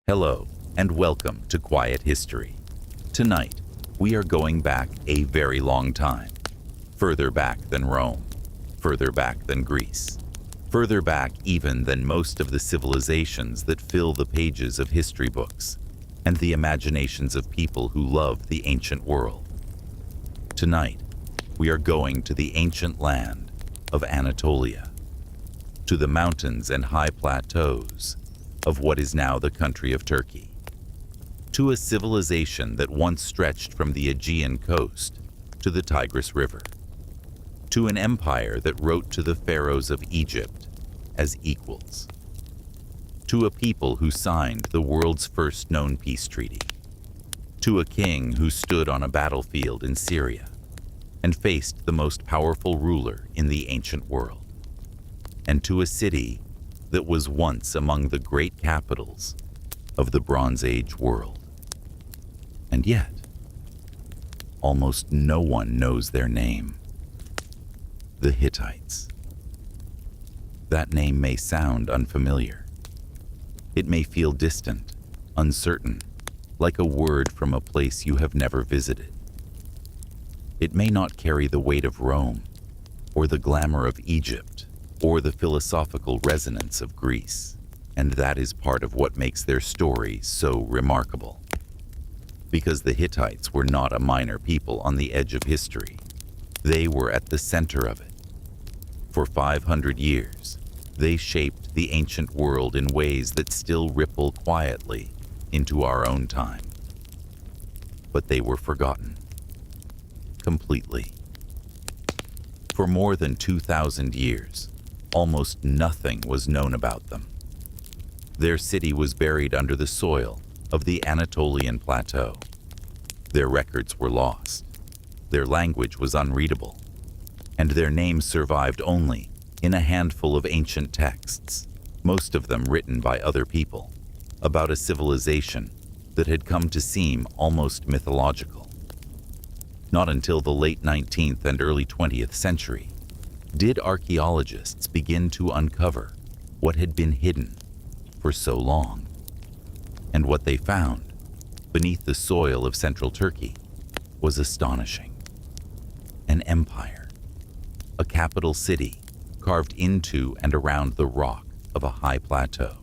Hello, and welcome to Quiet History. Tonight, we are going back a very long time. Further back than Rome, further back than Greece, further back even than most of the civilizations that fill the pages of history books and the imaginations of people who love the ancient world. Tonight, we are going to the ancient land of Anatolia, to the mountains and high plateaus of what is now the country of Turkey, to a civilization that once stretched from the Aegean coast to the Tigris River, to an empire that wrote to the pharaohs of Egypt as equals, to a people who signed the world's first known peace treaty, to a king who stood on a battlefield in Syria and faced the most powerful ruler in the ancient world, and to a city that was once among the great capitals of the Bronze Age world. And yet, almost no one knows their name. The Hittites. That name may sound unfamiliar. It may feel distant, uncertain, like a word from a place you have never visited. It may not carry the weight of Rome, or the glamour of Egypt, or the philosophical resonance of Greece, and that is part of what makes their story so remarkable. Because the Hittites were not a minor people on the edge of history, they were at the center of it. For 500 years, they shaped the ancient world in ways that still ripple quietly into our own time. But they were forgotten. Completely. For more than 2,000 years, almost nothing was known about them. Their city was buried under the soil of the Anatolian plateau. Their records were lost. Their language was unreadable, and their names survived only in a handful of ancient texts, most of them written by other people, about a civilization that had come to seem almost mythological. Not until the late 19th and early 20th century did archaeologists begin to uncover what had been hidden for so long. And what they found beneath the soil of central Turkey was astonishing. An empire, a capital city carved into and around the rock of a high plateau.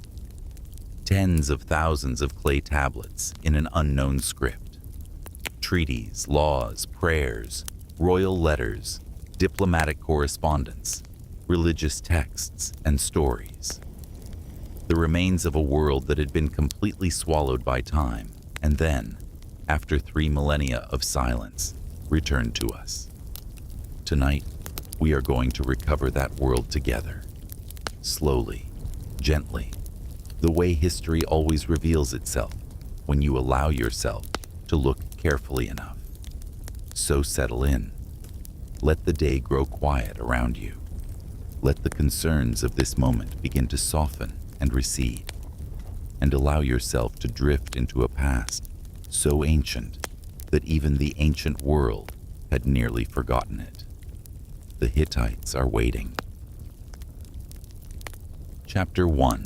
Tens of thousands of clay tablets in an unknown script. Treaties, laws, prayers, royal letters, diplomatic correspondence, religious texts, and stories. The remains of a world that had been completely swallowed by time, and then, after 3 millennia of silence, returned to us. Tonight, we are going to recover that world together. Slowly, gently, the way history always reveals itself when you allow yourself to look carefully enough. So settle in. Let the day grow quiet around you. Let the concerns of this moment begin to soften and recede, and allow yourself to drift into a past so ancient that even the ancient world had nearly forgotten it. The Hittites are waiting. Chapter 1.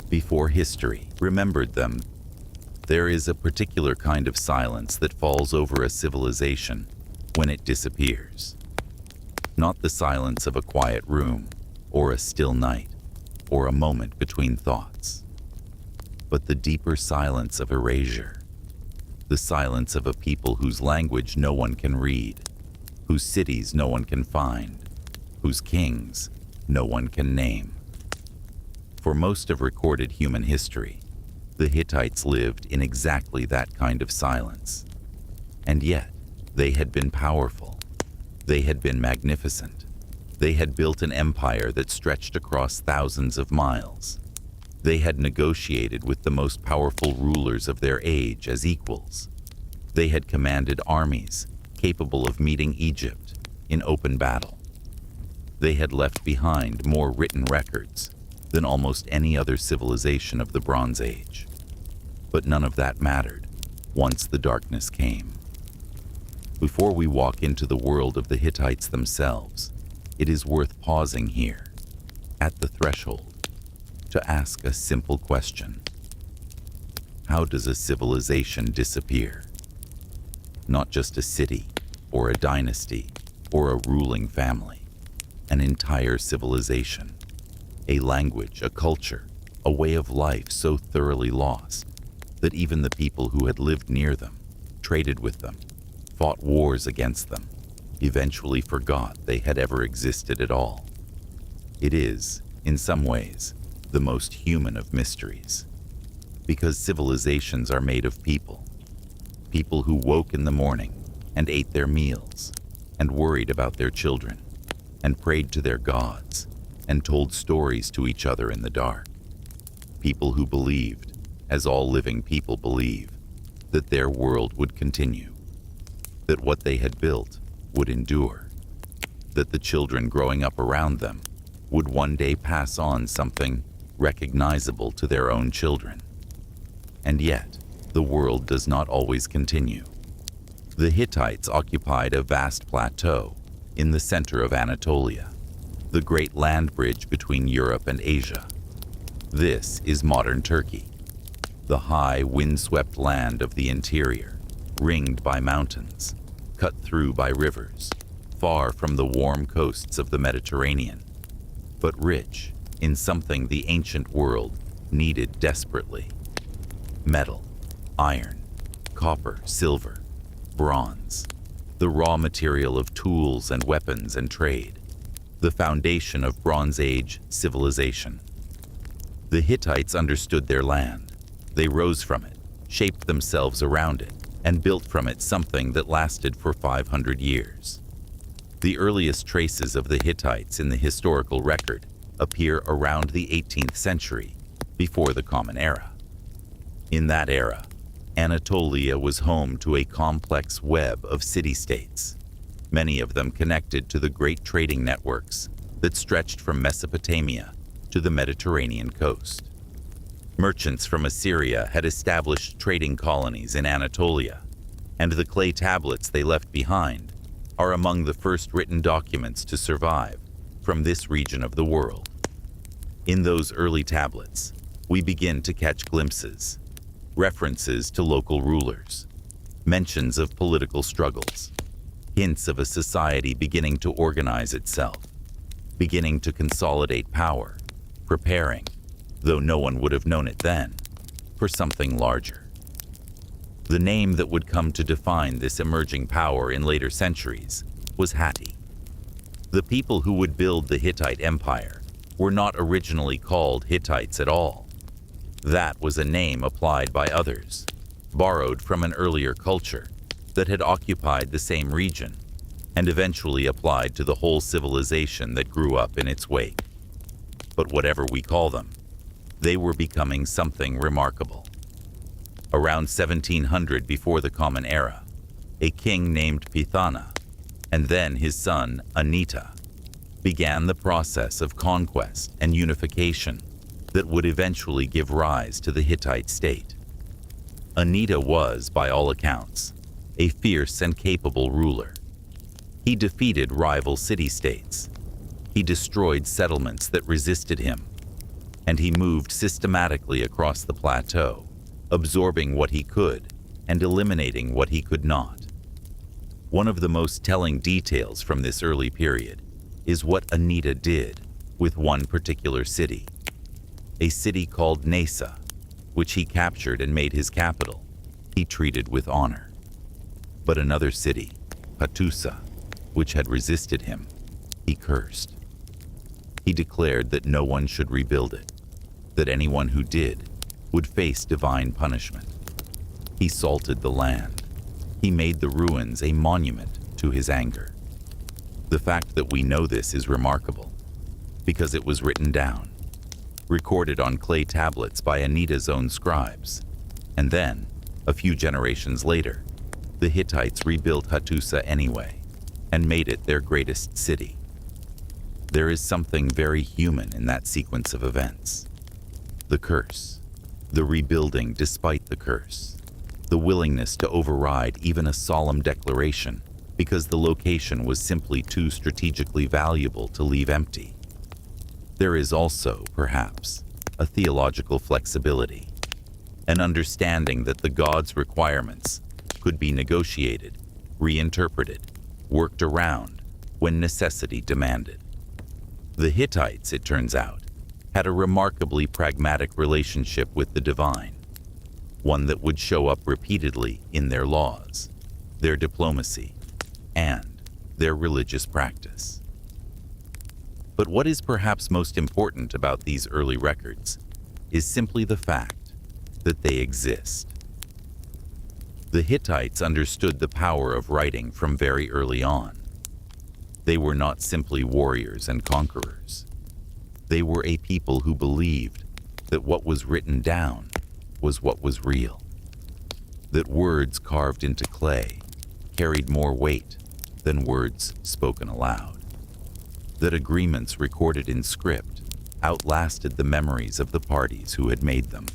Before history remembered them, there is a particular kind of silence that falls over a civilization when it disappears. Not the silence of a quiet room, or a still night, or a moment between thoughts, but the deeper silence of erasure, the silence of a people whose language no one can read, whose cities no one can find, whose kings no one can name. For most of recorded human history, the Hittites lived in exactly that kind of silence, and yet, they had been powerful. They had been magnificent. They had built an empire that stretched across thousands of miles. They had negotiated with the most powerful rulers of their age as equals. They had commanded armies capable of meeting Egypt in open battle. They had left behind more written records than almost any other civilization of the Bronze Age. But none of that mattered once the darkness came. Before we walk into the world of the Hittites themselves, it is worth pausing here, at the threshold, to ask a simple question. How does a civilization disappear? Not just a city, or a dynasty, or a ruling family. An entire civilization. A language, a culture, a way of life so thoroughly lost that even the people who had lived near them, traded with them, fought wars against them, eventually forgot they had ever existed at all. It is, in some ways, the most human of mysteries. Because civilizations are made of people. People who woke in the morning and ate their meals, and worried about their children, and prayed to their gods, and told stories to each other in the dark. People who believed, as all living people believe, that their world would continue, that what they had built would endure, that the children growing up around them would one day pass on something recognizable to their own children. And yet, the world does not always continue. The Hittites occupied a vast plateau in the center of Anatolia, the great land bridge between Europe and Asia. This is modern Turkey, the high, windswept land of the interior, ringed by mountains, cut through by rivers, far from the warm coasts of the Mediterranean, but rich in something the ancient world needed desperately: metal, iron, copper, silver, bronze, the raw material of tools and weapons and trade, the foundation of Bronze Age civilization. The Hittites understood their land. They rose from it, shaped themselves around it, and built from it something that lasted for 500 years. The earliest traces of the Hittites in the historical record appear around the 18th century, before the Common Era. In that era, Anatolia was home to a complex web of city-states, many of them connected to the great trading networks that stretched from Mesopotamia to the Mediterranean coast. Merchants from Assyria had established trading colonies in Anatolia, and the clay tablets they left behind are among the first written documents to survive from this region of the world. In those early tablets, we begin to catch glimpses, references to local rulers, mentions of political struggles, hints of a society beginning to organize itself, beginning to consolidate power, preparing, though no one would have known it then, for something larger. The name that would come to define this emerging power in later centuries was Hatti. The people who would build the Hittite Empire were not originally called Hittites at all. That was a name applied by others, borrowed from an earlier culture that had occupied the same region, and eventually applied to the whole civilization that grew up in its wake. But whatever we call them, they were becoming something remarkable. Around 1700 before the Common Era, a king named Pithana, and then his son Anita, began the process of conquest and unification that would eventually give rise to the Hittite state. Anita was, by all accounts, a fierce and capable ruler. He defeated rival city-states. He destroyed settlements that resisted him, and he moved systematically across the plateau, absorbing what he could and eliminating what he could not. One of the most telling details from this early period is what Anita did with one particular city, a city called Nesa, which he captured and made his capital. He treated with honor. But another city, Hattusa, which had resisted him, he cursed. He declared that no one should rebuild it, that anyone who did would face divine punishment. He salted the land. He made the ruins a monument to his anger. The fact that we know this is remarkable, because it was written down, recorded on clay tablets by Anita's own scribes, and then, a few generations later, the Hittites rebuilt Hattusa anyway, and made it their greatest city. There is something very human in that sequence of events. The curse, the rebuilding despite the curse, the willingness to override even a solemn declaration because the location was simply too strategically valuable to leave empty. There is also, perhaps, a theological flexibility. an understanding that the gods' requirements could be negotiated, reinterpreted, worked around when necessity demanded. The Hittites, it turns out, had a remarkably pragmatic relationship with the divine, one that would show up repeatedly in their laws, their diplomacy, and their religious practice. But what is perhaps most important about these early records is simply the fact that they exist. The Hittites understood the power of writing from very early on. They were not simply warriors and conquerors. They were a people who believed that what was written down was what was real, that words carved into clay carried more weight than words spoken aloud, that agreements recorded in script outlasted the memories of the parties who had made them.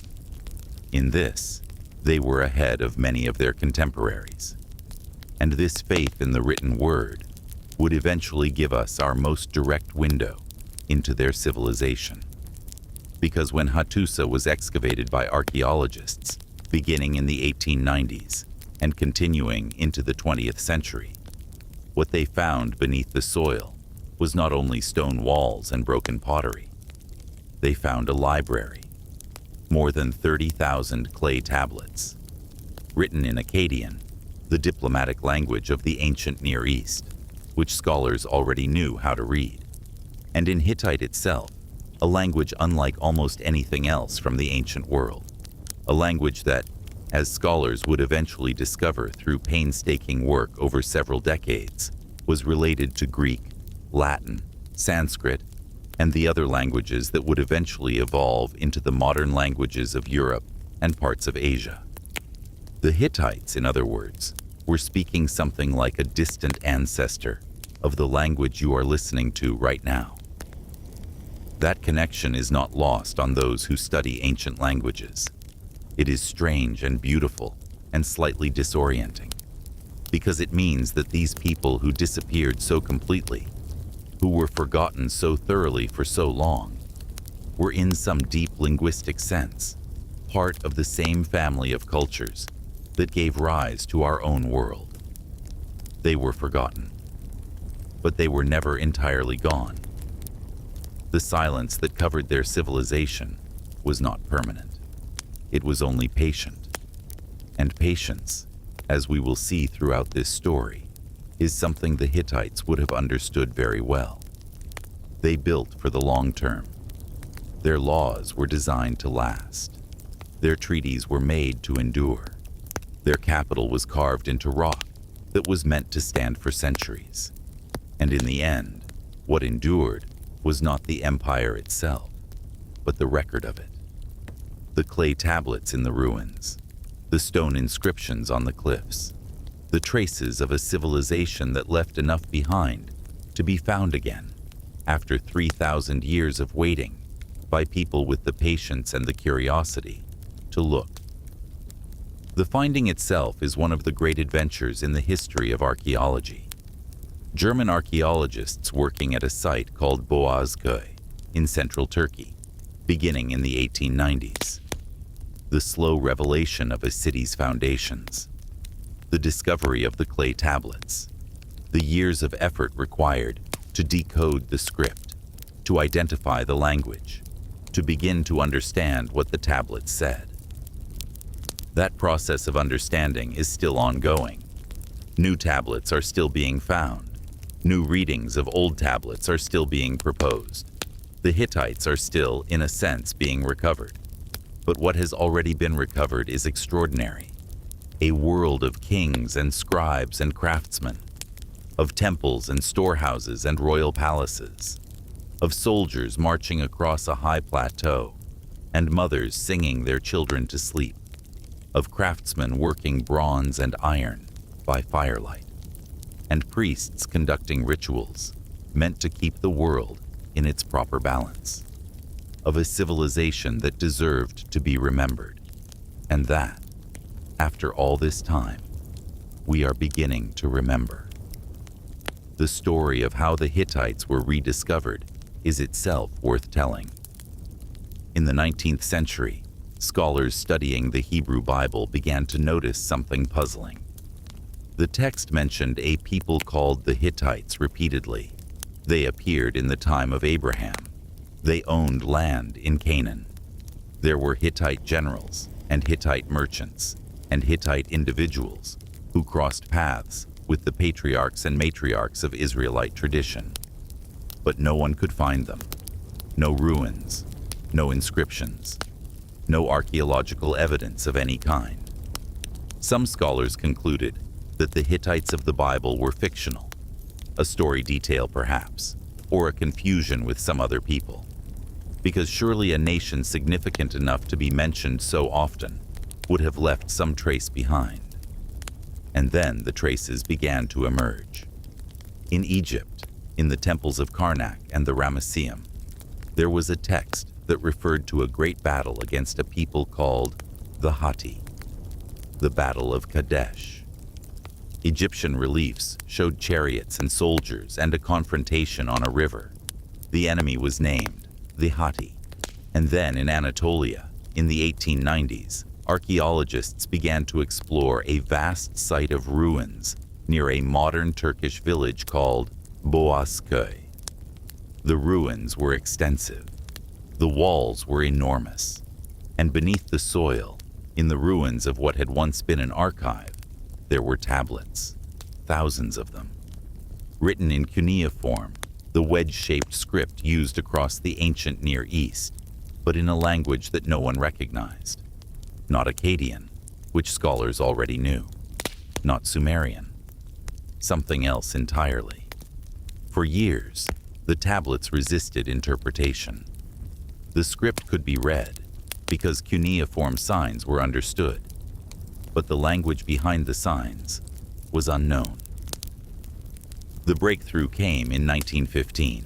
In this, they were ahead of many of their contemporaries, and this faith in the written word would eventually give us our most direct window into their civilization. Because when Hattusa was excavated by archaeologists, beginning in the 1890s and continuing into the 20th century, what they found beneath the soil was not only stone walls and broken pottery. They found a library, more than 30,000 clay tablets, written in Akkadian, the diplomatic language of the ancient Near East, which scholars already knew how to read, and in Hittite itself, a language unlike almost anything else from the ancient world, a language that, as scholars would eventually discover through painstaking work over several decades, was related to Greek, Latin, Sanskrit, and the other languages that would eventually evolve into the modern languages of Europe and parts of Asia. The Hittites, in other words, were speaking something like a distant ancestor of the language you are listening to right now. That connection is not lost on those who study ancient languages. It is strange and beautiful and slightly disorienting, because it means that these people who disappeared so completely, who were forgotten so thoroughly for so long, were in some deep linguistic sense part of the same family of cultures that gave rise to our own world. They were forgotten, but they were never entirely gone. The silence that covered their civilization was not permanent. It was only patient. And patience, as we will see throughout this story, is something the Hittites would have understood very well. They built for the long term. Their laws were designed to last. Their treaties were made to endure. Their capital was carved into rock that was meant to stand for centuries. And in the end, what endured was not the empire itself, but the record of it. The clay tablets in the ruins, the stone inscriptions on the cliffs, the traces of a civilization that left enough behind to be found again after 3,000 years of waiting by people with the patience and the curiosity to look. The finding itself is one of the great adventures in the history of archaeology. German archaeologists working at a site called Boğazköy in central Turkey, beginning in the 1890s. The slow revelation of a city's foundations, the discovery of the clay tablets, the years of effort required to decode the script, to identify the language, to begin to understand what the tablets said. That process of understanding is still ongoing. New tablets are still being found. New readings of old tablets are still being proposed. The Hittites are still, in a sense, being recovered. But what has already been recovered is extraordinary. A world of kings and scribes and craftsmen, of temples and storehouses and royal palaces, of soldiers marching across a high plateau, and mothers singing their children to sleep, of craftsmen working bronze and iron by firelight, and priests conducting rituals meant to keep the world in its proper balance, of a civilization that deserved to be remembered, and that, after all this time, we are beginning to remember. The story of how the Hittites were rediscovered is itself worth telling. In the 19th century, scholars studying the Hebrew Bible began to notice something puzzling. The text mentioned a people called the Hittites repeatedly. They appeared in the time of Abraham. They owned land in Canaan. There were Hittite generals and Hittite merchants and Hittite individuals who crossed paths with the patriarchs and matriarchs of Israelite tradition. But no one could find them. No ruins, no inscriptions, no archaeological evidence of any kind. Some scholars concluded that the Hittites of the Bible were fictional, a story detail perhaps, or a confusion with some other people, because surely a nation significant enough to be mentioned so often would have left some trace behind. And then the traces began to emerge. In Egypt, in the temples of Karnak and the Ramesseum, there was a text that referred to a great battle against a people called the Hatti, the Battle of Kadesh. Egyptian reliefs showed chariots and soldiers and a confrontation on a river. The enemy was named the Hatti. And then in Anatolia, in the 1890s, archaeologists began to explore a vast site of ruins near a modern Turkish village called Boğazköy. The ruins were extensive. The walls were enormous. And beneath the soil, in the ruins of what had once been an archive, there were tablets, thousands of them, written in cuneiform, the wedge-shaped script used across the ancient Near East, but in a language that no one recognized. Not Akkadian, which scholars already knew. Not Sumerian. Something else entirely. For years, the tablets resisted interpretation. The script could be read because cuneiform signs were understood, but the language behind the signs was unknown. The breakthrough came in 1915.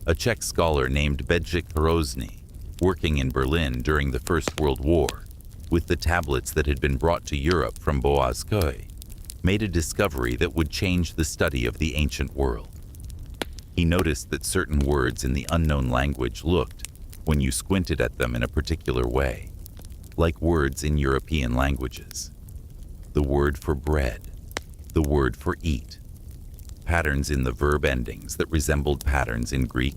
A Czech scholar named Bedřich Hrozný, working in Berlin during the First World War, with the tablets that had been brought to Europe from Boğazköy, made a discovery that would change the study of the ancient world. He noticed that certain words in the unknown language looked, when you squinted at them in a particular way, like words in European languages. The word for bread, the word for eat, patterns in the verb endings that resembled patterns in Greek,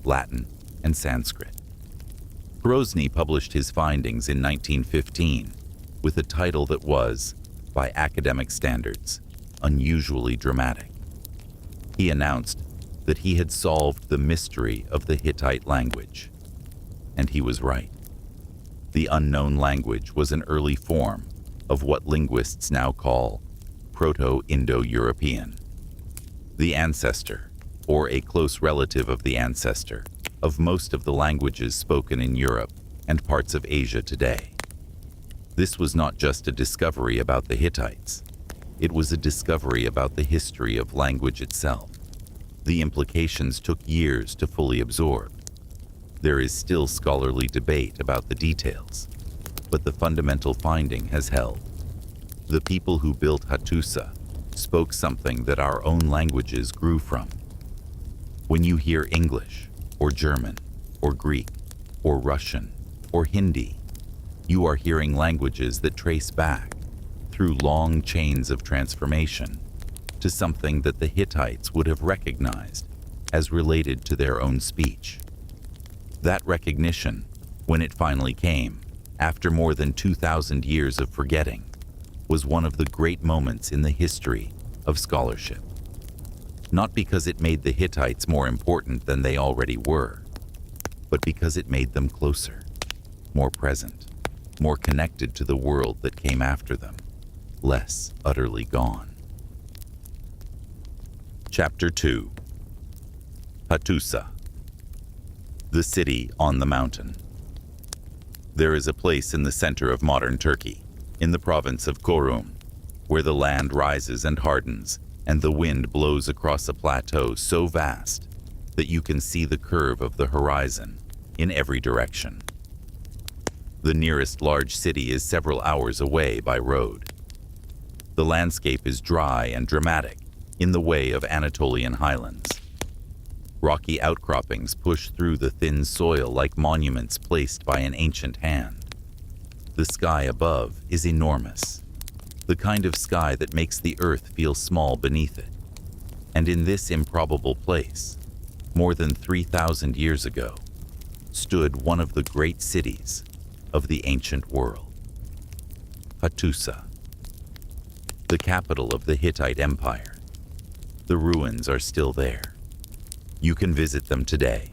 Latin, and Sanskrit. Hrozný published his findings in 1915 with a title that was, by academic standards, unusually dramatic. He announced that he had solved the mystery of the Hittite language. And he was right. The unknown language was an early form of what linguists now call Proto-Indo-European, the ancestor, or a close relative of the ancestor, of most of the languages spoken in Europe and parts of Asia today. This was not just a discovery about the Hittites. It was a discovery about the history of language itself. The implications took years to fully absorb. There is still scholarly debate about the details, but the fundamental finding has held. The people who built Hattusa spoke something that our own languages grew from. When you hear English, or German, or Greek, or Russian, or Hindi, you are hearing languages that trace back, through long chains of transformation, to something that the Hittites would have recognized as related to their own speech. That recognition, when it finally came, after more than 2,000 years of forgetting, was one of the great moments in the history of scholarship. Not because it made the Hittites more important than they already were, but because it made them closer, more present, more connected to the world that came after them, less utterly gone. Chapter 2. Hattusa, the city on the mountain. There is a place in the center of modern Turkey, in the province of Çorum, where the land rises and hardens, and the wind blows across a plateau so vast that you can see the curve of the horizon in every direction. The nearest large city is several hours away by road. The landscape is dry and dramatic in the way of Anatolian highlands. Rocky outcroppings push through the thin soil like monuments placed by an ancient hand. The sky above is enormous, the kind of sky that makes the earth feel small beneath it. And in this improbable place, more than 3,000 years ago, stood one of the great cities of the ancient world, Hattusa, the capital of the Hittite Empire. The ruins are still there. You can visit them today.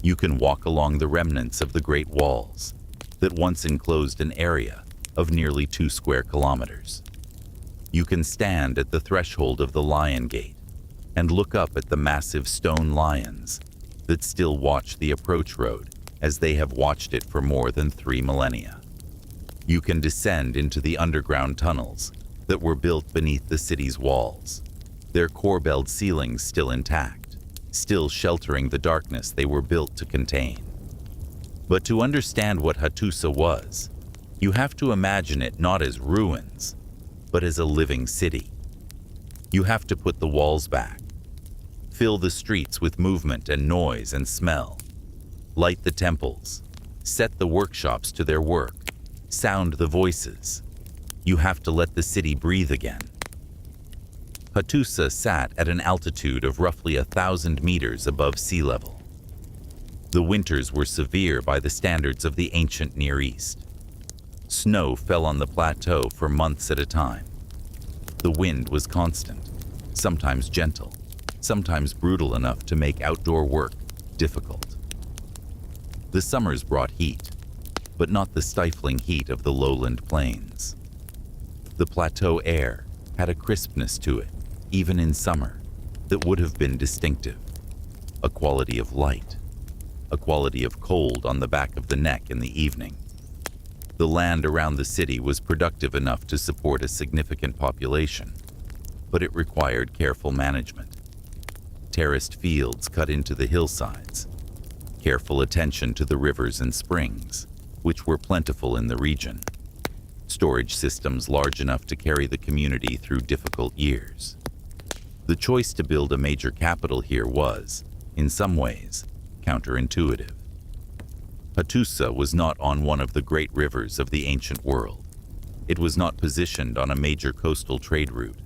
You can walk along the remnants of the great walls that once enclosed an area of nearly 2 square kilometers. You can stand at the threshold of the Lion Gate and look up at the massive stone lions that still watch the approach road as they have watched it for more than 3 millennia. You can descend into the underground tunnels that were built beneath the city's walls, their corbelled ceilings still intact, still sheltering the darkness they were built to contain. But to understand what Hattusa was, you have to imagine it not as ruins, but as a living city. You have to put the walls back, fill the streets with movement and noise and smell, light the temples, set the workshops to their work, sound the voices. You have to let the city breathe again. Hattusa sat at an altitude of roughly 1,000 meters above sea level. The winters were severe by the standards of the ancient Near East. Snow fell on the plateau for months at a time. The wind was constant, sometimes gentle, sometimes brutal enough to make outdoor work difficult. The summers brought heat, but not the stifling heat of the lowland plains. The plateau air had a crispness to it, even in summer, that would have been distinctive. A quality of light, a quality of cold on the back of the neck in the evening. The land around the city was productive enough to support a significant population, but it required careful management. Terraced fields cut into the hillsides, careful attention to the rivers and springs, which were plentiful in the region, storage systems large enough to carry the community through difficult years. The choice to build a major capital here was, in some ways, counterintuitive. Hattusa was not on one of the great rivers of the ancient world. It was not positioned on a major coastal trade route.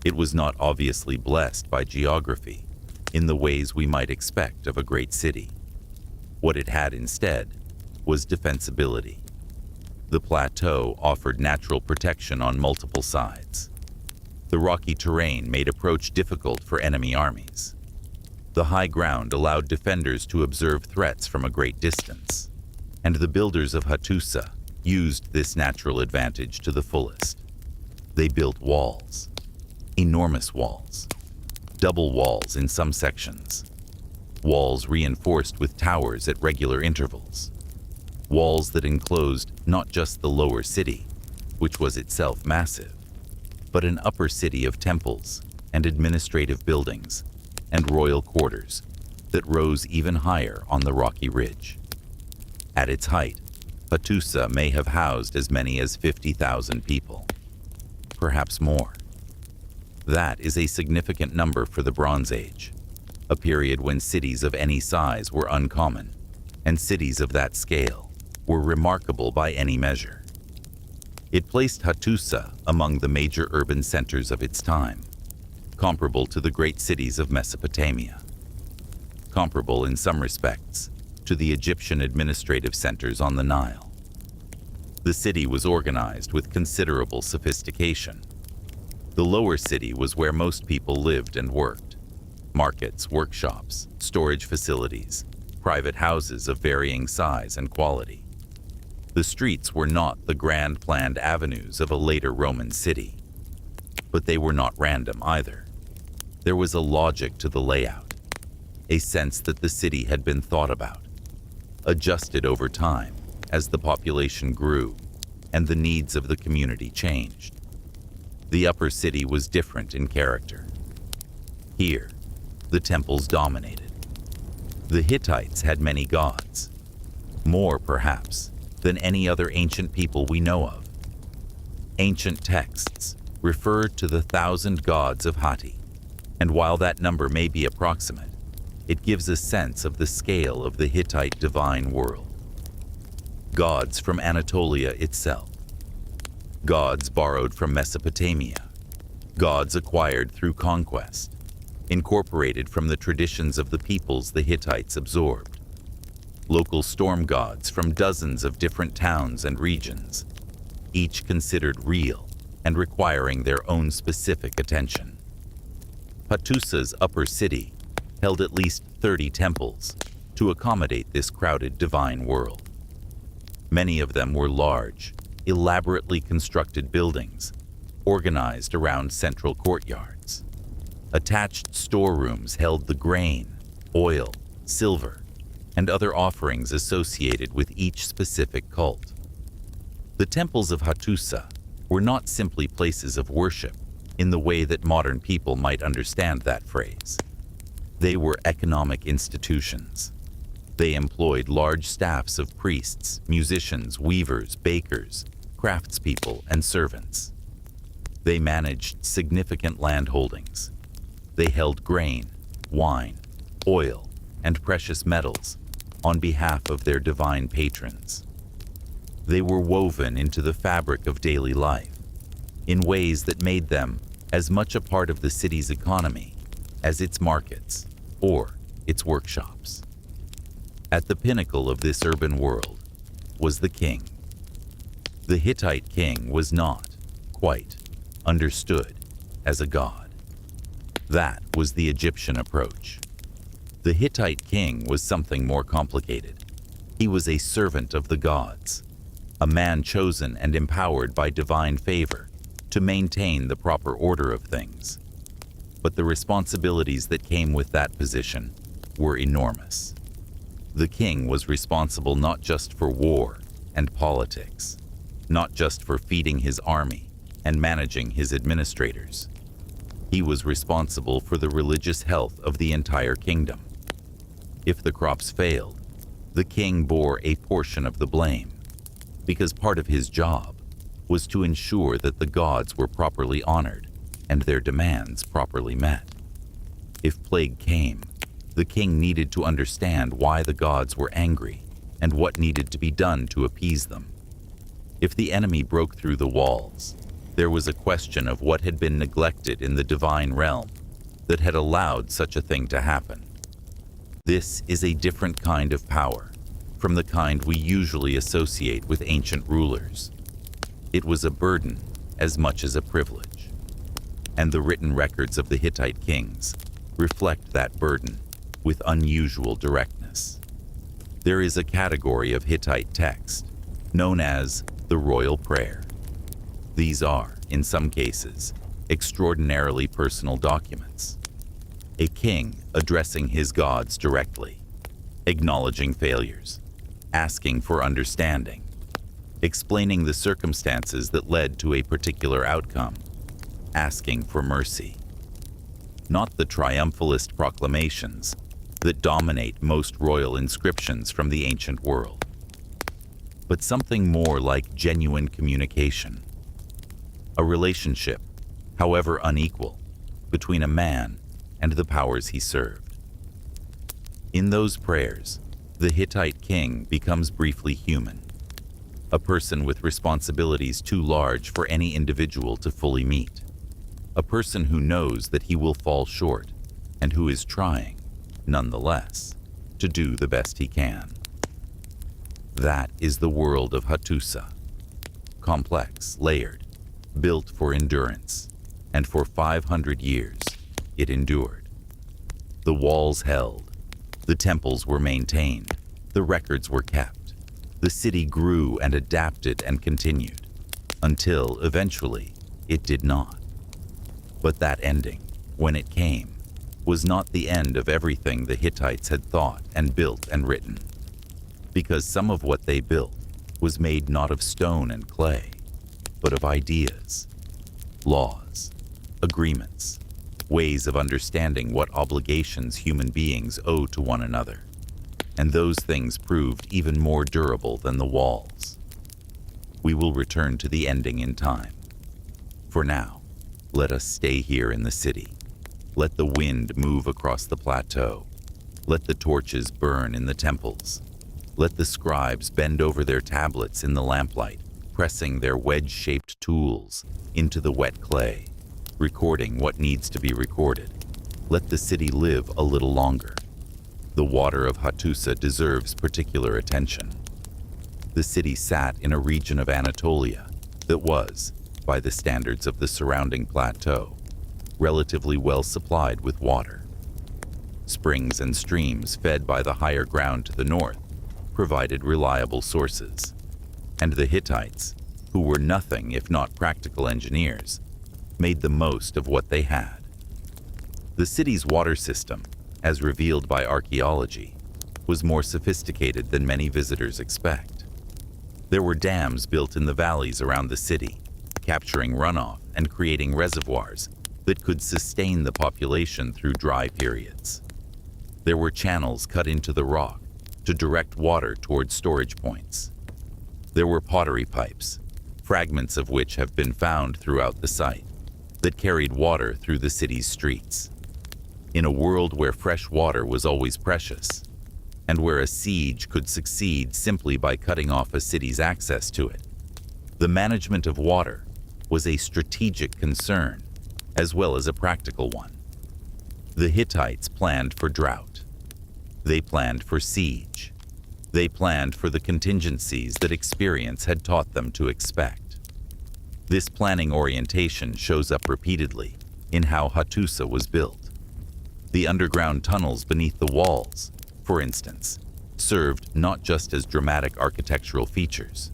It was not obviously blessed by geography in the ways we might expect of a great city. What it had instead was defensibility. The plateau offered natural protection on multiple sides. The rocky terrain made approach difficult for enemy armies. The high ground allowed defenders to observe threats from a great distance, and the builders of Hattusa used this natural advantage to the fullest. They built walls, enormous walls, double walls in some sections, walls reinforced with towers at regular intervals, walls that enclosed not just the lower city, which was itself massive, but an upper city of temples and administrative buildings and royal quarters that rose even higher on the rocky ridge. At its height, Hattusa may have housed as many as 50,000 people, perhaps more. That is a significant number for the Bronze Age, a period when cities of any size were uncommon, and cities of that scale were remarkable by any measure. It placed Hattusa among the major urban centers of its time, comparable to the great cities of Mesopotamia, comparable in some respects to the Egyptian administrative centers on the Nile. The city was organized with considerable sophistication. The lower city was where most people lived and worked. Markets, workshops, storage facilities, private houses of varying size and quality. The streets were not the grand planned avenues of a later Roman city, but they were not random either. There was a logic to the layout, a sense that the city had been thought about, adjusted over time as the population grew and the needs of the community changed. The upper city was different in character. Here, the temples dominated. The Hittites had many gods, more perhaps than any other ancient people we know of. Ancient texts refer to the 1,000 gods of Hatti, and while that number may be approximate, it gives a sense of the scale of the Hittite divine world. gods from Anatolia itself, gods borrowed from Mesopotamia, gods acquired through conquest, incorporated from the traditions of the peoples the Hittites absorbed, local storm gods from dozens of different towns and regions, each considered real and requiring their own specific attention. Hattusa's upper city held at least 30 temples to accommodate this crowded divine world. Many of them were large, elaborately constructed buildings, organized around central courtyards. Attached storerooms held the grain, oil, silver, and other offerings associated with each specific cult. The temples of Hattusa were not simply places of worship in the way that modern people might understand that phrase. They were economic institutions. They employed large staffs of priests, musicians, weavers, bakers, craftspeople, and servants. They managed significant land holdings. They held grain, wine, oil, and precious metals on behalf of their divine patrons. They were woven into the fabric of daily life in ways that made them as much a part of the city's economy as its markets or its workshops. At the pinnacle of this urban world was the king. The Hittite king was not, quite, understood as a god. That was the Egyptian approach. The Hittite king was something more complicated. He was a servant of the gods, a man chosen and empowered by divine favor to maintain the proper order of things. But the responsibilities that came with that position were enormous. The king was responsible not just for war and politics, not just for feeding his army and managing his administrators. He was responsible for the religious health of the entire kingdom. If the crops failed, the king bore a portion of the blame, because part of his job was to ensure that the gods were properly honored and their demands properly met. If plague came, the king needed to understand why the gods were angry and what needed to be done to appease them. If the enemy broke through the walls, there was a question of what had been neglected in the divine realm that had allowed such a thing to happen. This is a different kind of power from the kind we usually associate with ancient rulers. It was a burden as much as a privilege, and the written records of the Hittite kings reflect that burden with unusual directness. There is a category of Hittite text known as the royal prayer. These are, in some cases, extraordinarily personal documents. A king addressing his gods directly, acknowledging failures, asking for understanding, explaining the circumstances that led to a particular outcome, asking for mercy. Not the triumphalist proclamations that dominate most royal inscriptions from the ancient world, but something more like genuine communication. A relationship, however unequal, between a man and the powers he served. In those prayers, the Hittite king becomes briefly human, a person with responsibilities too large for any individual to fully meet, a person who knows that he will fall short and who is trying, nonetheless, to do the best he can. That is the world of Hattusa, complex, layered, built for endurance, and for 500 years it endured. The walls held, the temples were maintained, the records were kept, the city grew and adapted and continued, until eventually it did not. But that ending, when it came, was not the end of everything the Hittites had thought and built and written, because some of what they built was made not of stone and clay, but of ideas, laws, agreements, ways of understanding what obligations human beings owe to one another, and those things proved even more durable than the walls. We will return to the ending in time. For now, let us stay here in the city. Let the wind move across the plateau. Let the torches burn in the temples. Let the scribes bend over their tablets in the lamplight, pressing their wedge-shaped tools into the wet clay, recording what needs to be recorded. Let the city live a little longer. The water of Hattusa deserves particular attention. The city sat in a region of Anatolia that was, by the standards of the surrounding plateau, relatively well supplied with water. Springs and streams fed by the higher ground to the north provided reliable sources, and the Hittites, who were nothing if not practical engineers, made the most of what they had. The city's water system, as revealed by archaeology, was more sophisticated than many visitors expect. There were dams built in the valleys around the city, capturing runoff and creating reservoirs that could sustain the population through dry periods. There were channels cut into the rock to direct water towards storage points. There were pottery pipes, fragments of which have been found throughout the site, that carried water through the city's streets. In a world where fresh water was always precious, and where a siege could succeed simply by cutting off a city's access to it, the management of water was a strategic concern as well as a practical one. The Hittites planned for drought. They planned for siege. They planned for the contingencies that experience had taught them to expect. This planning orientation shows up repeatedly in how Hattusa was built. The underground tunnels beneath the walls, for instance, served not just as dramatic architectural features.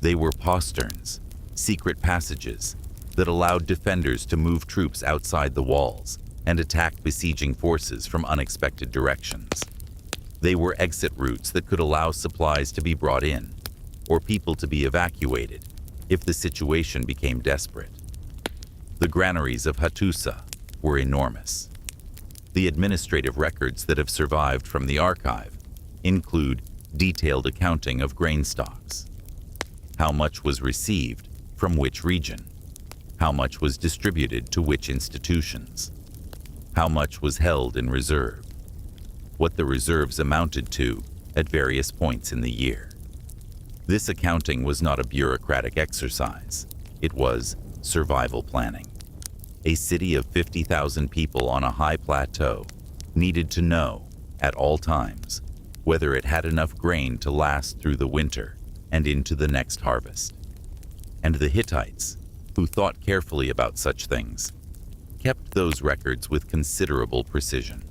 They were posterns, secret passages that allowed defenders to move troops outside the walls and attack besieging forces from unexpected directions. They were exit routes that could allow supplies to be brought in, or people to be evacuated if the situation became desperate. The granaries of Hattusa were enormous. The administrative records that have survived from the archive include detailed accounting of grain stocks. How much was received from which region? How much was distributed to which institutions? How much was held in reserve? What the reserves amounted to at various points in the year. This accounting was not a bureaucratic exercise. It was survival planning. A city of 50,000 people on a high plateau needed to know, at all times, whether it had enough grain to last through the winter and into the next harvest. And the Hittites, who thought carefully about such things, kept those records with considerable precision.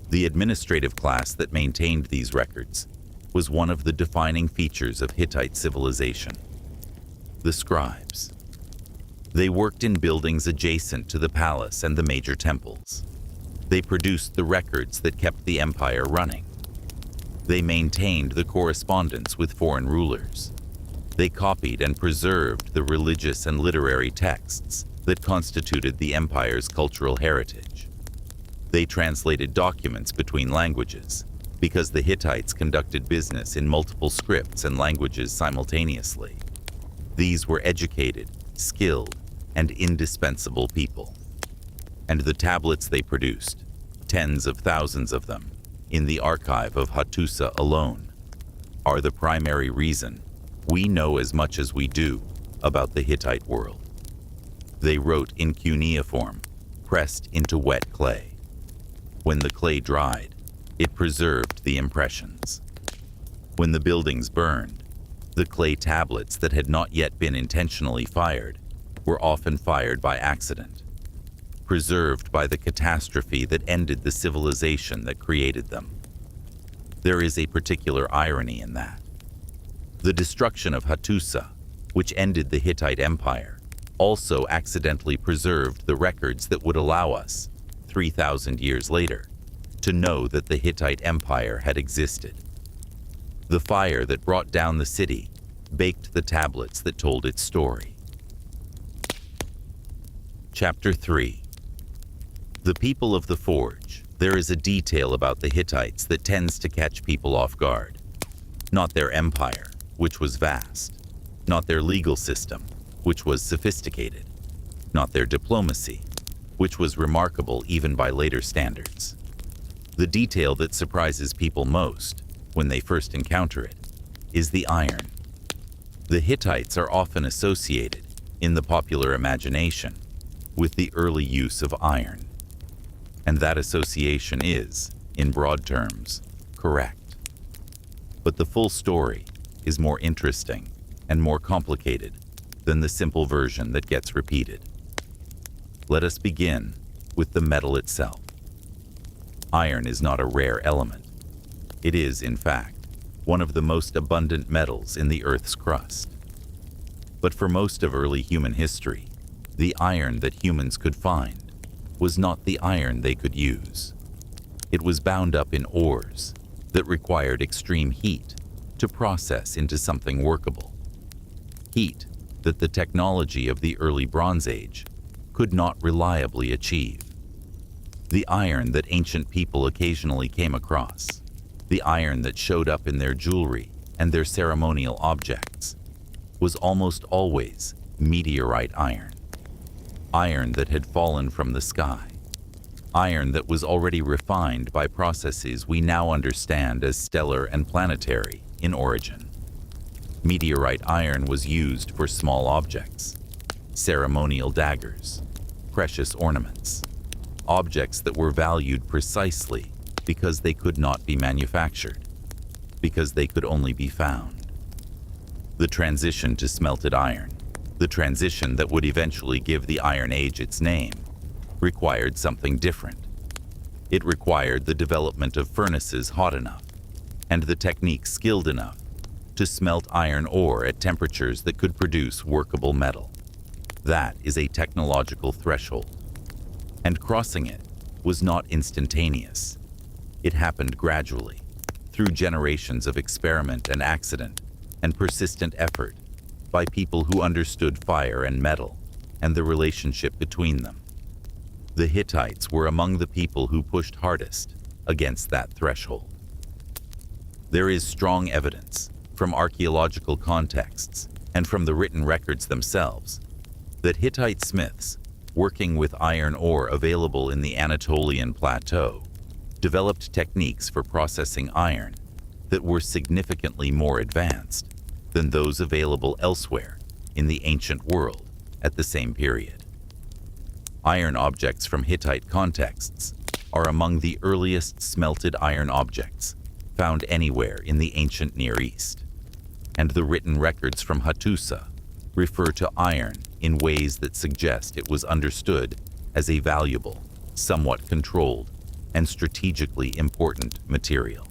The administrative class that maintained these records was one of the defining features of Hittite civilization: the scribes. They worked in buildings adjacent to the palace and the major temples. They produced the records that kept the empire running. They maintained the correspondence with foreign rulers. They copied and preserved the religious and literary texts that constituted the empire's cultural heritage. They translated documents between languages, because the Hittites conducted business in multiple scripts and languages simultaneously. These were educated, skilled, and indispensable people. And the tablets they produced, tens of thousands of them, in the archive of Hattusa alone, are the primary reason we know as much as we do about the Hittite world. They wrote in cuneiform, pressed into wet clay. When the clay dried, it preserved the impressions. When the buildings burned, the clay tablets that had not yet been intentionally fired were often fired by accident, preserved by the catastrophe that ended the civilization that created them. There is a particular irony in that. The destruction of Hattusa, which ended the Hittite Empire, also accidentally preserved the records that would allow us, 3,000 years later, to know that the Hittite Empire had existed. The fire that brought down the city baked the tablets that told its story. Chapter 3. The people of the forge. There is a detail about the Hittites that tends to catch people off guard. Not their empire, which was vast. Not their legal system, which was sophisticated. Not their diplomacy, which was remarkable even by later standards. The detail that surprises people most when they first encounter it, is the iron. The Hittites are often associated, in the popular imagination, with the early use of iron. And that association is, in broad terms, correct. But the full story is more interesting and more complicated than the simple version that gets repeated. Let us begin with the metal itself. Iron is not a rare element. It is, in fact, one of the most abundant metals in the Earth's crust. But for most of early human history, the iron that humans could find was not the iron they could use. It was bound up in ores that required extreme heat to process into something workable. Heat that the technology of the early Bronze Age could not reliably achieve. The iron that ancient people occasionally came across, the iron that showed up in their jewelry and their ceremonial objects, was almost always meteorite iron. Iron that had fallen from the sky. Iron that was already refined by processes we now understand as stellar and planetary in origin. Meteorite iron was used for small objects, ceremonial daggers, precious ornaments, objects that were valued precisely because they could not be manufactured, because they could only be found. The transition to smelted iron, the transition that would eventually give the Iron Age its name, required something different. It required the development of furnaces hot enough and the techniques skilled enough to smelt iron ore at temperatures that could produce workable metal. That is a technological threshold. And crossing it was not instantaneous. It happened gradually, through generations of experiment and accident and persistent effort by people who understood fire and metal and the relationship between them. The Hittites were among the people who pushed hardest against that threshold. There is strong evidence from archaeological contexts and from the written records themselves that Hittite smiths, working with iron ore available in the Anatolian plateau, developed techniques for processing iron that were significantly more advanced than those available elsewhere in the ancient world at the same period. Iron objects from Hittite contexts are among the earliest smelted iron objects found anywhere in the ancient Near East, and the written records from Hattusa refer to iron in ways that suggest it was understood as a valuable, somewhat controlled, and strategically important material.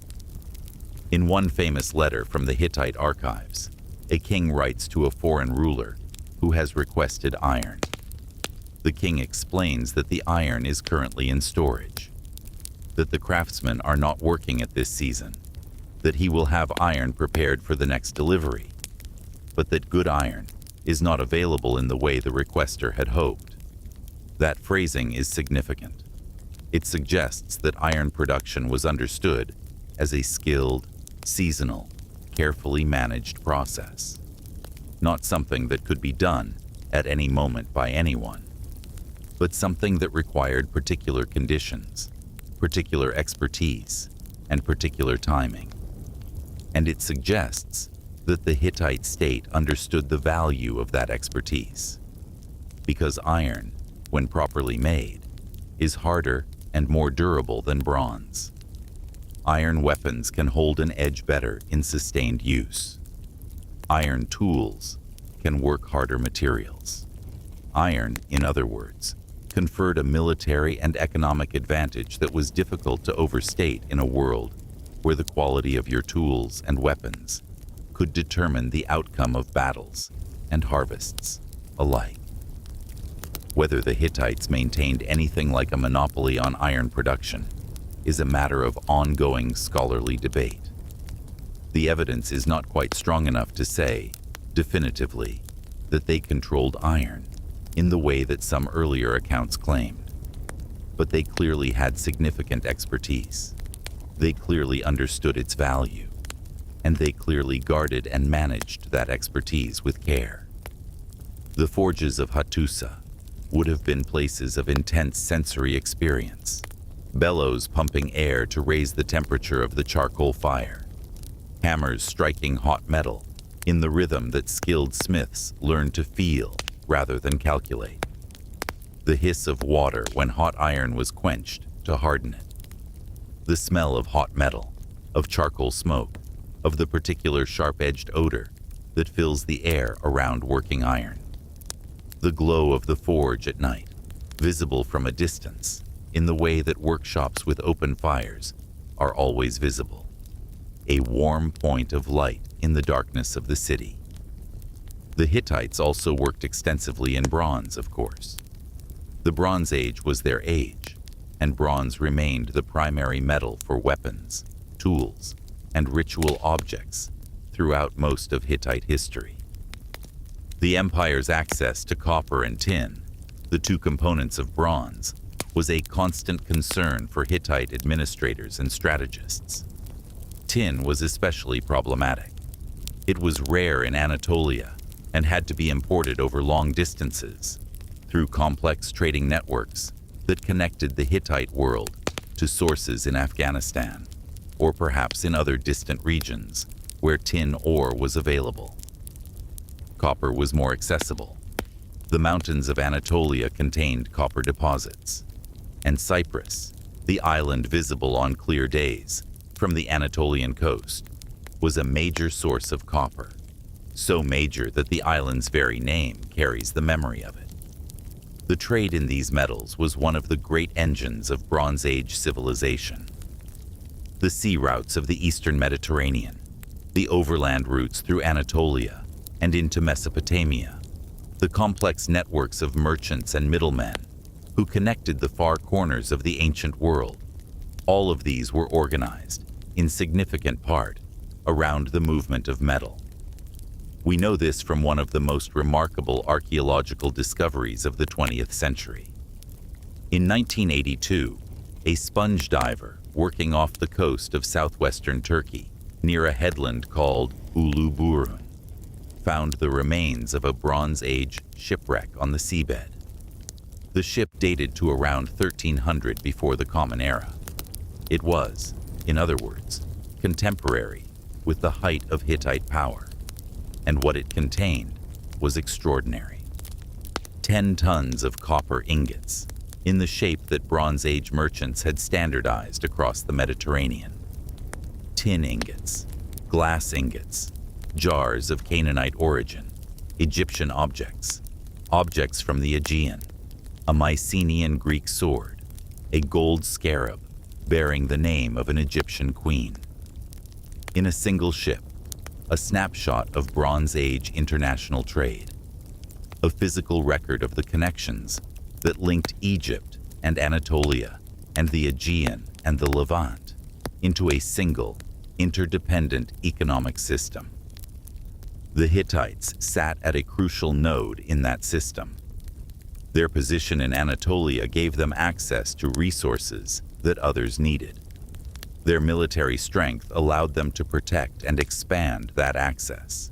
In one famous letter from the Hittite archives, a king writes to a foreign ruler who has requested iron. The king explains that the iron is currently in storage, that the craftsmen are not working at this season, that he will have iron prepared for the next delivery, but that good iron is not available in the way the requester had hoped. That phrasing is significant. It suggests that iron production was understood as a skilled, seasonal, carefully managed process, not something that could be done at any moment by anyone, but something that required particular conditions, particular expertise, and particular timing. And it suggests that the Hittite state understood the value of that expertise, because iron, when properly made, is harder and more durable than bronze. Iron weapons can hold an edge better in sustained use. Iron tools can work harder materials. Iron, in other words, conferred a military and economic advantage that was difficult to overstate in a world where the quality of your tools and weapons could determine the outcome of battles and harvests alike. Whether the Hittites maintained anything like a monopoly on iron production is a matter of ongoing scholarly debate. The evidence is not quite strong enough to say, definitively, that they controlled iron in the way that some earlier accounts claimed. But they clearly had significant expertise. They clearly understood its value, and they clearly guarded and managed that expertise with care. The forges of Hattusa would have been places of intense sensory experience, bellows pumping air to raise the temperature of the charcoal fire, hammers striking hot metal in the rhythm that skilled smiths learned to feel rather than calculate. The hiss of water when hot iron was quenched to harden it. The smell of hot metal, of charcoal smoke, of the particular sharp-edged odor that fills the air around working iron. The glow of the forge at night, visible from a distance, in the way that workshops with open fires are always visible. A warm point of light in the darkness of the city. The Hittites also worked extensively in bronze, of course. The Bronze Age was their age, and bronze remained the primary metal for weapons, tools, and ritual objects throughout most of Hittite history. The empire's access to copper and tin, the two components of bronze, was a constant concern for Hittite administrators and strategists. Tin was especially problematic. It was rare in Anatolia and had to be imported over long distances through complex trading networks that connected the Hittite world to sources in Afghanistan, or perhaps in other distant regions where tin ore was available. Copper was more accessible. The mountains of Anatolia contained copper deposits, and Cyprus, the island visible on clear days from the Anatolian coast, was a major source of copper, so major that the island's very name carries the memory of it. The trade in these metals was one of the great engines of Bronze Age civilization. The sea routes of the eastern Mediterranean, the overland routes through Anatolia and into Mesopotamia, the complex networks of merchants and middlemen who connected the far corners of the ancient world, all of these were organized, in significant part, around the movement of metal. We know this from one of the most remarkable archaeological discoveries of the 20th century. In 1982, a sponge diver working off the coast of southwestern Turkey, near a headland called Uluburun, found the remains of a Bronze Age shipwreck on the seabed. The ship dated to around 1300 before the Common Era. It was, in other words, contemporary with the height of Hittite power, and what it contained was extraordinary. 10 tons of copper ingots, in the shape that Bronze Age merchants had standardized across the Mediterranean. Tin ingots, glass ingots, jars of Canaanite origin, Egyptian objects, objects from the Aegean, a Mycenaean Greek sword, a gold scarab bearing the name of an Egyptian queen. In a single ship, a snapshot of Bronze Age international trade, a physical record of the connections that linked Egypt and Anatolia and the Aegean and the Levant into a single, interdependent economic system. The Hittites sat at a crucial node in that system. Their position in Anatolia gave them access to resources that others needed. Their military strength allowed them to protect and expand that access,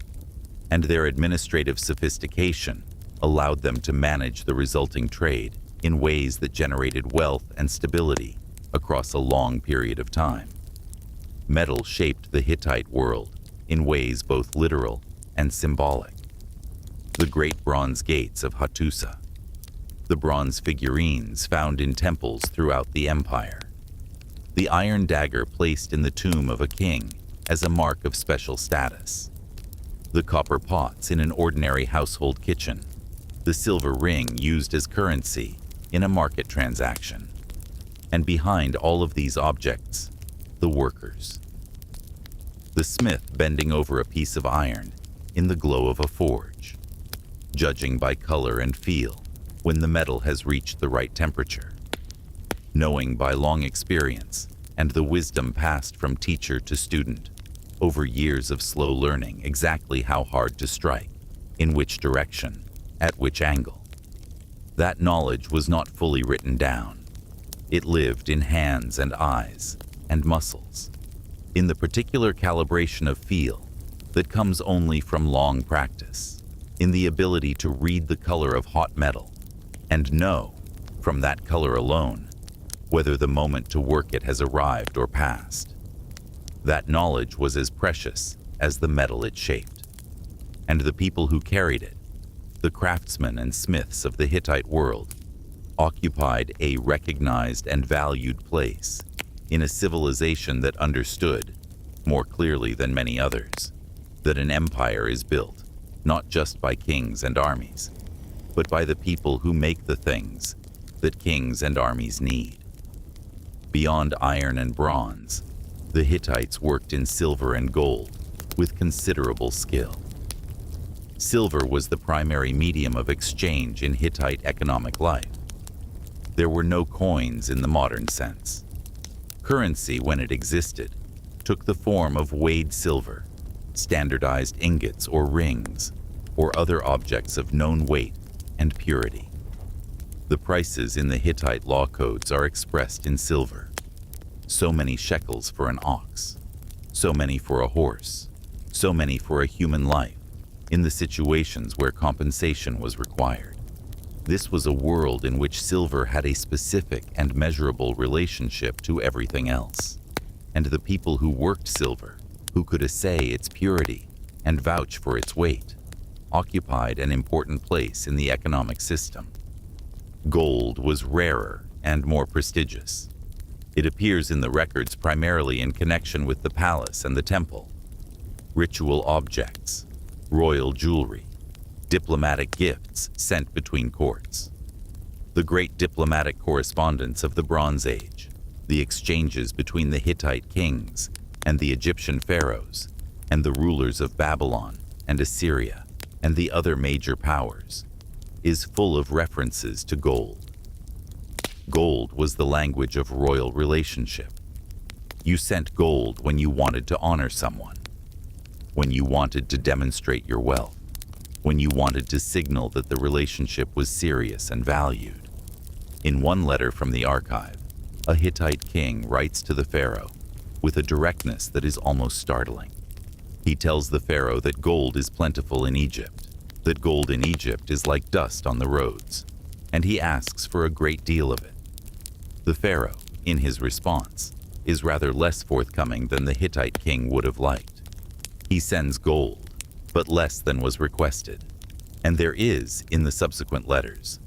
and their administrative sophistication allowed them to manage the resulting trade in ways that generated wealth and stability across a long period of time. Metal shaped the Hittite world in ways both literal and symbolic. The great bronze gates of Hattusa, the bronze figurines found in temples throughout the empire, the iron dagger placed in the tomb of a king as a mark of special status, the copper pots in an ordinary household kitchen, the silver ring used as currency in a market transaction, and behind all of these objects, the workers. The smith bending over a piece of iron in the glow of a forge, judging by color and feel when the metal has reached the right temperature, knowing by long experience and the wisdom passed from teacher to student over years of slow learning exactly how hard to strike, in which direction, at which angle. That knowledge was not fully written down. It lived in hands and eyes and muscles, in the particular calibration of feel that comes only from long practice, in the ability to read the color of hot metal and know, from that color alone, whether the moment to work it has arrived or passed. That knowledge was as precious as the metal it shaped. And the people who carried it, the craftsmen and smiths of the Hittite world, occupied a recognized and valued place in a civilization that understood, more clearly than many others, that an empire is built not just by kings and armies, but by the people who make the things that kings and armies need. Beyond iron and bronze, the Hittites worked in silver and gold with considerable skill. Silver was the primary medium of exchange in Hittite economic life. There were no coins in the modern sense. Currency, when it existed, took the form of weighed silver, standardized ingots or rings, or other objects of known weight and purity. The prices in the Hittite law codes are expressed in silver. So many shekels for an ox, so many for a horse, so many for a human life, in the situations where compensation was required. This was a world in which silver had a specific and measurable relationship to everything else, and the people who worked silver, who could assay its purity and vouch for its weight, occupied an important place in the economic system. Gold was rarer and more prestigious. It appears in the records primarily in connection with the palace and the temple. Ritual objects, royal jewelry, diplomatic gifts sent between courts. The great diplomatic correspondence of the Bronze Age, the exchanges between the Hittite kings and the Egyptian pharaohs, and the rulers of Babylon and Assyria and the other major powers, is full of references to gold. Gold was the language of royal relationship. You sent gold when you wanted to honor someone, when you wanted to demonstrate your wealth, when you wanted to signal that the relationship was serious and valued. In one letter from the archive, a Hittite king writes to the pharaoh with a directness that is almost startling. He tells the pharaoh that gold is plentiful in Egypt, that gold in Egypt is like dust on the roads, and he asks for a great deal of it. The pharaoh, in his response, is rather less forthcoming than the Hittite king would have liked. He sends gold, but less than was requested, and there is, in the subsequent letters,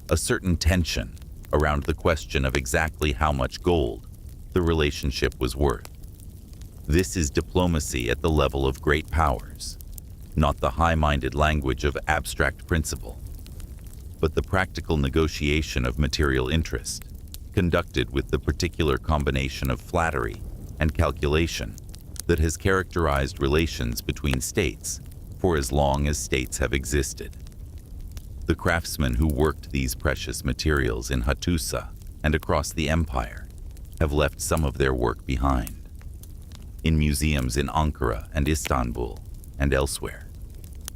a certain tension around the question of exactly how much gold the relationship was worth. This is diplomacy at the level of great powers, not the high-minded language of abstract principle, but the practical negotiation of material interest, conducted with the particular combination of flattery and calculation that has characterized relations between states for as long as states have existed. The craftsmen who worked these precious materials in Hattusa and across the empire have left some of their work behind. In museums in Ankara and Istanbul and elsewhere,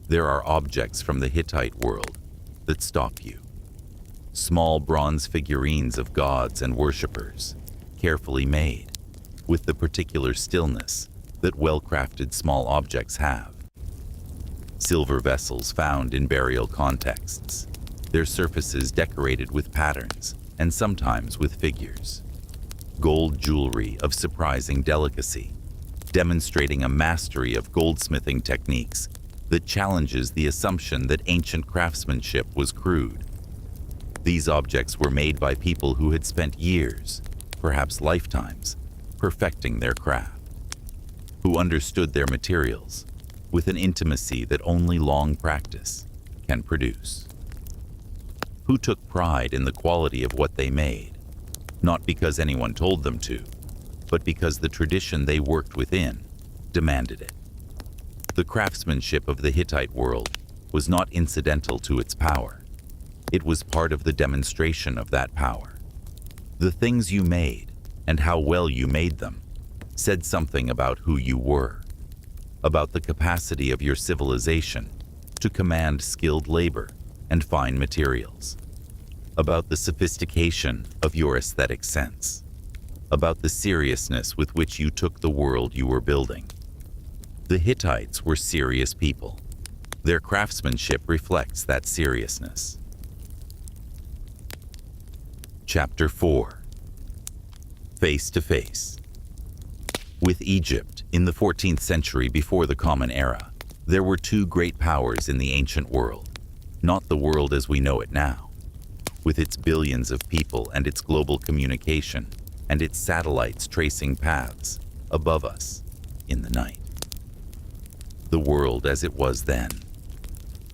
there are objects from the Hittite world that stop you. Small bronze figurines of gods and worshippers, carefully made, with the particular stillness that well-crafted small objects have. Silver vessels found in burial contexts, their surfaces decorated with patterns and sometimes with figures. Gold jewelry of surprising delicacy, demonstrating a mastery of goldsmithing techniques that challenges the assumption that ancient craftsmanship was crude. These objects were made by people who had spent years, perhaps lifetimes, perfecting their craft, who understood their materials with an intimacy that only long practice can produce, who took pride in the quality of what they made, not because anyone told them to, but because the tradition they worked within demanded it. The craftsmanship of the Hittite world was not incidental to its power. It was part of the demonstration of that power. The things you made and how well you made them said something about who you were, about the capacity of your civilization to command skilled labor and fine materials, about the sophistication of your aesthetic sense, about the seriousness with which you took the world you were building. The Hittites were serious people. Their craftsmanship reflects that seriousness. Chapter 4. Face to Face. With Egypt, in the 14th century before the Common Era, there were two great powers in the ancient world, not the world as we know it now. With its billions of people and its global communication, and its satellites tracing paths above us in the night. The world as it was then.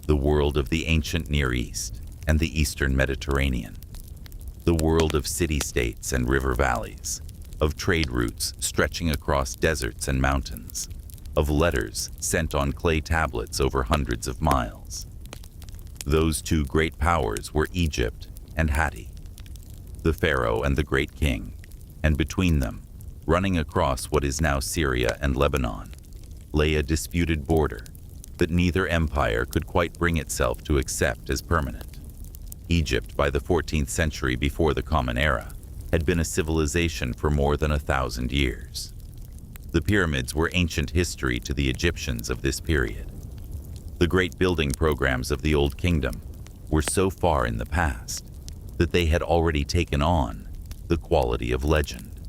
The world of the ancient Near East and the Eastern Mediterranean. The world of city-states and river valleys, of trade routes stretching across deserts and mountains, of letters sent on clay tablets over hundreds of miles. Those two great powers were Egypt and Hatti, the pharaoh and the great king, and between them, running across what is now Syria and Lebanon, lay a disputed border that neither empire could quite bring itself to accept as permanent. Egypt, by the 14th century before the Common Era, had been a civilization for more than 1,000 years. The pyramids were ancient history to the Egyptians of this period. The great building programs of the Old Kingdom were so far in the past that they had already taken on the quality of legend.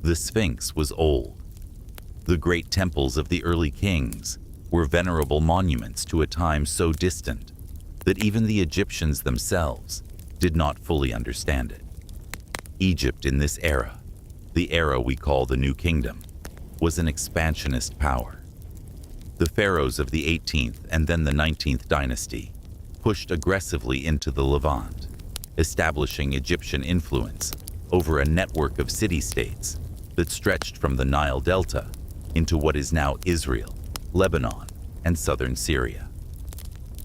The Sphinx was old. The great temples of the early kings were venerable monuments to a time so distant that even the Egyptians themselves did not fully understand it. Egypt in this era, the era we call the New Kingdom, was an expansionist power. The pharaohs of the 18th and then the 19th dynasty pushed aggressively into the Levant, establishing Egyptian influence over a network of city-states that stretched from the Nile Delta into what is now Israel, Lebanon, and southern Syria.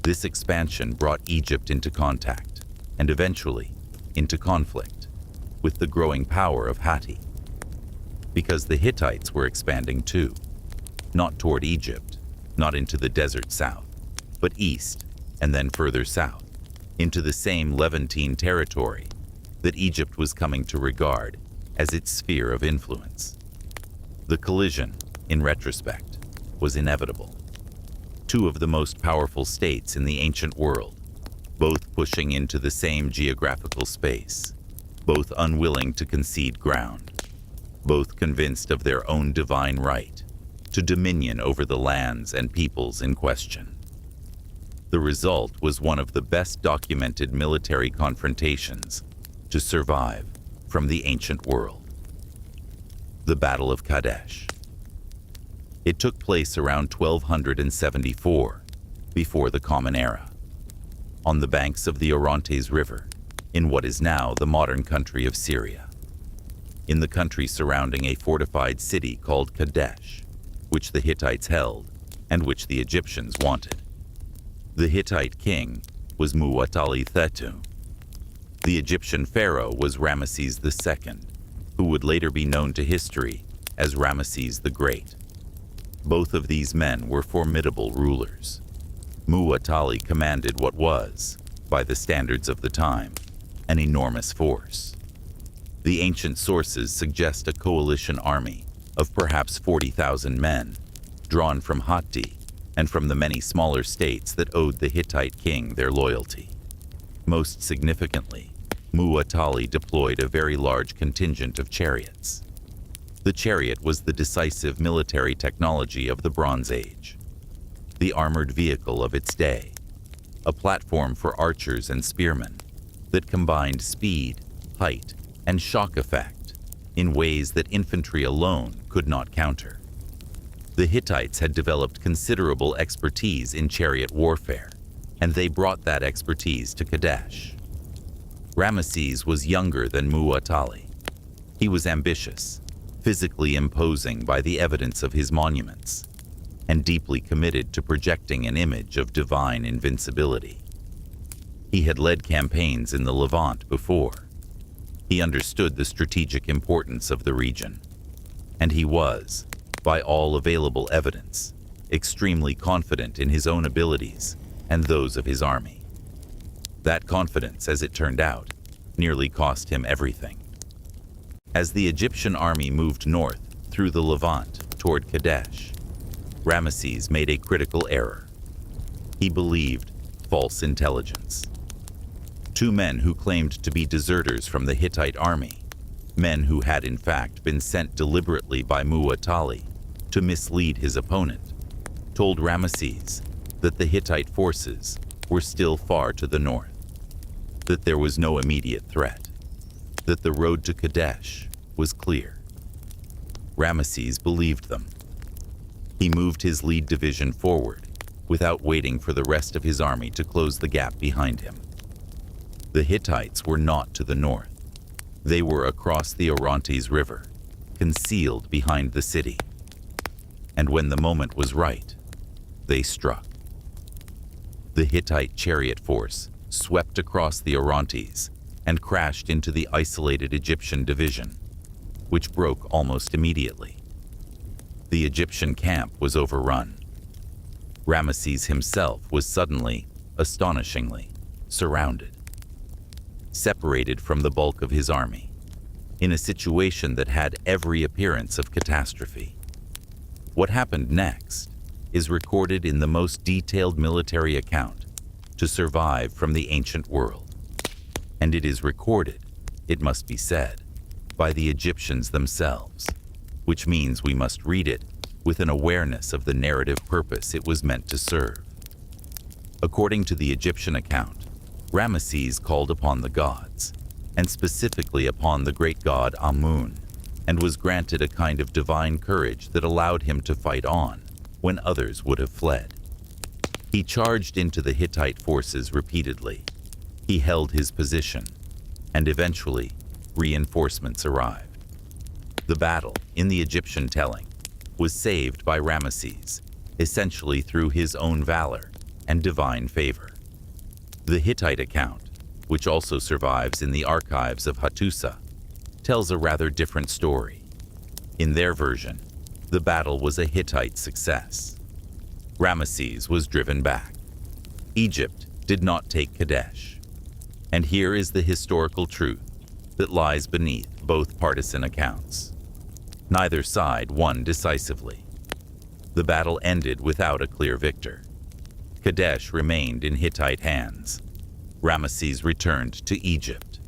This expansion brought Egypt into contact, and eventually into conflict, with the growing power of Hatti. Because the Hittites were expanding too, not toward Egypt, not into the desert south, but east and then further south, into the same Levantine territory that Egypt was coming to regard as its sphere of influence. The collision, in retrospect, was inevitable. Two of the most powerful states in the ancient world, both pushing into the same geographical space, both unwilling to concede ground, both convinced of their own divine right to dominion over the lands and peoples in question. The result was one of the best documented military confrontations to survive from the ancient world. The Battle of Kadesh. It took place around 1274, before the Common Era, on the banks of the Orontes River, in what is now the modern country of Syria, in the country surrounding a fortified city called Kadesh, which the Hittites held and which the Egyptians wanted. The Hittite king was Muwatalli Thettu. The Egyptian pharaoh was Ramesses II, who would later be known to history as Ramesses the Great. Both of these men were formidable rulers. Muwatalli commanded what was, by the standards of the time, an enormous force. The ancient sources suggest a coalition army of perhaps 40,000 men, drawn from Hatti and from the many smaller states that owed the Hittite king their loyalty. Most significantly, Muwatalli deployed a very large contingent of chariots. The chariot was the decisive military technology of the Bronze Age, the armored vehicle of its day, a platform for archers and spearmen that combined speed, height, and shock effect in ways that infantry alone could not counter. The Hittites had developed considerable expertise in chariot warfare, and they brought that expertise to Kadesh. Ramesses was younger than Muwatalli. He was ambitious, physically imposing by the evidence of his monuments, and deeply committed to projecting an image of divine invincibility. He had led campaigns in the Levant before. He understood the strategic importance of the region, and he was, by all available evidence, extremely confident in his own abilities and those of his army. That confidence, as it turned out, nearly cost him everything. As the Egyptian army moved north through the Levant toward Kadesh, Ramesses made a critical error. He believed false intelligence. Two men who claimed to be deserters from the Hittite army Men who had in fact been sent deliberately by Muwatalli to mislead his opponent, told Ramesses that the Hittite forces were still far to the north, that there was no immediate threat, that the road to Kadesh was clear. Ramesses believed them. He moved his lead division forward without waiting for the rest of his army to close the gap behind him. The Hittites were not to the north. They were across the Orontes River, concealed behind the city. And when the moment was right, they struck. The Hittite chariot force swept across the Orontes and crashed into the isolated Egyptian division, which broke almost immediately. The Egyptian camp was overrun. Ramesses himself was suddenly, astonishingly, surrounded, separated from the bulk of his army, in a situation that had every appearance of catastrophe. What happened next is recorded in the most detailed military account to survive from the ancient world. And it is recorded, it must be said, by the Egyptians themselves, which means we must read it with an awareness of the narrative purpose it was meant to serve. According to the Egyptian account, Ramesses called upon the gods, and specifically upon the great god Amun, and was granted a kind of divine courage that allowed him to fight on when others would have fled. He charged into the Hittite forces repeatedly. He held his position, and eventually reinforcements arrived. The battle, in the Egyptian telling, was saved by Ramesses, essentially through his own valor and divine favor. The Hittite account, which also survives in the archives of Hattusa, tells a rather different story. In their version, the battle was a Hittite success. Ramesses was driven back. Egypt did not take Kadesh. And here is the historical truth that lies beneath both partisan accounts. Neither side won decisively. The battle ended without a clear victor. Kadesh remained in Hittite hands. Ramesses returned to Egypt.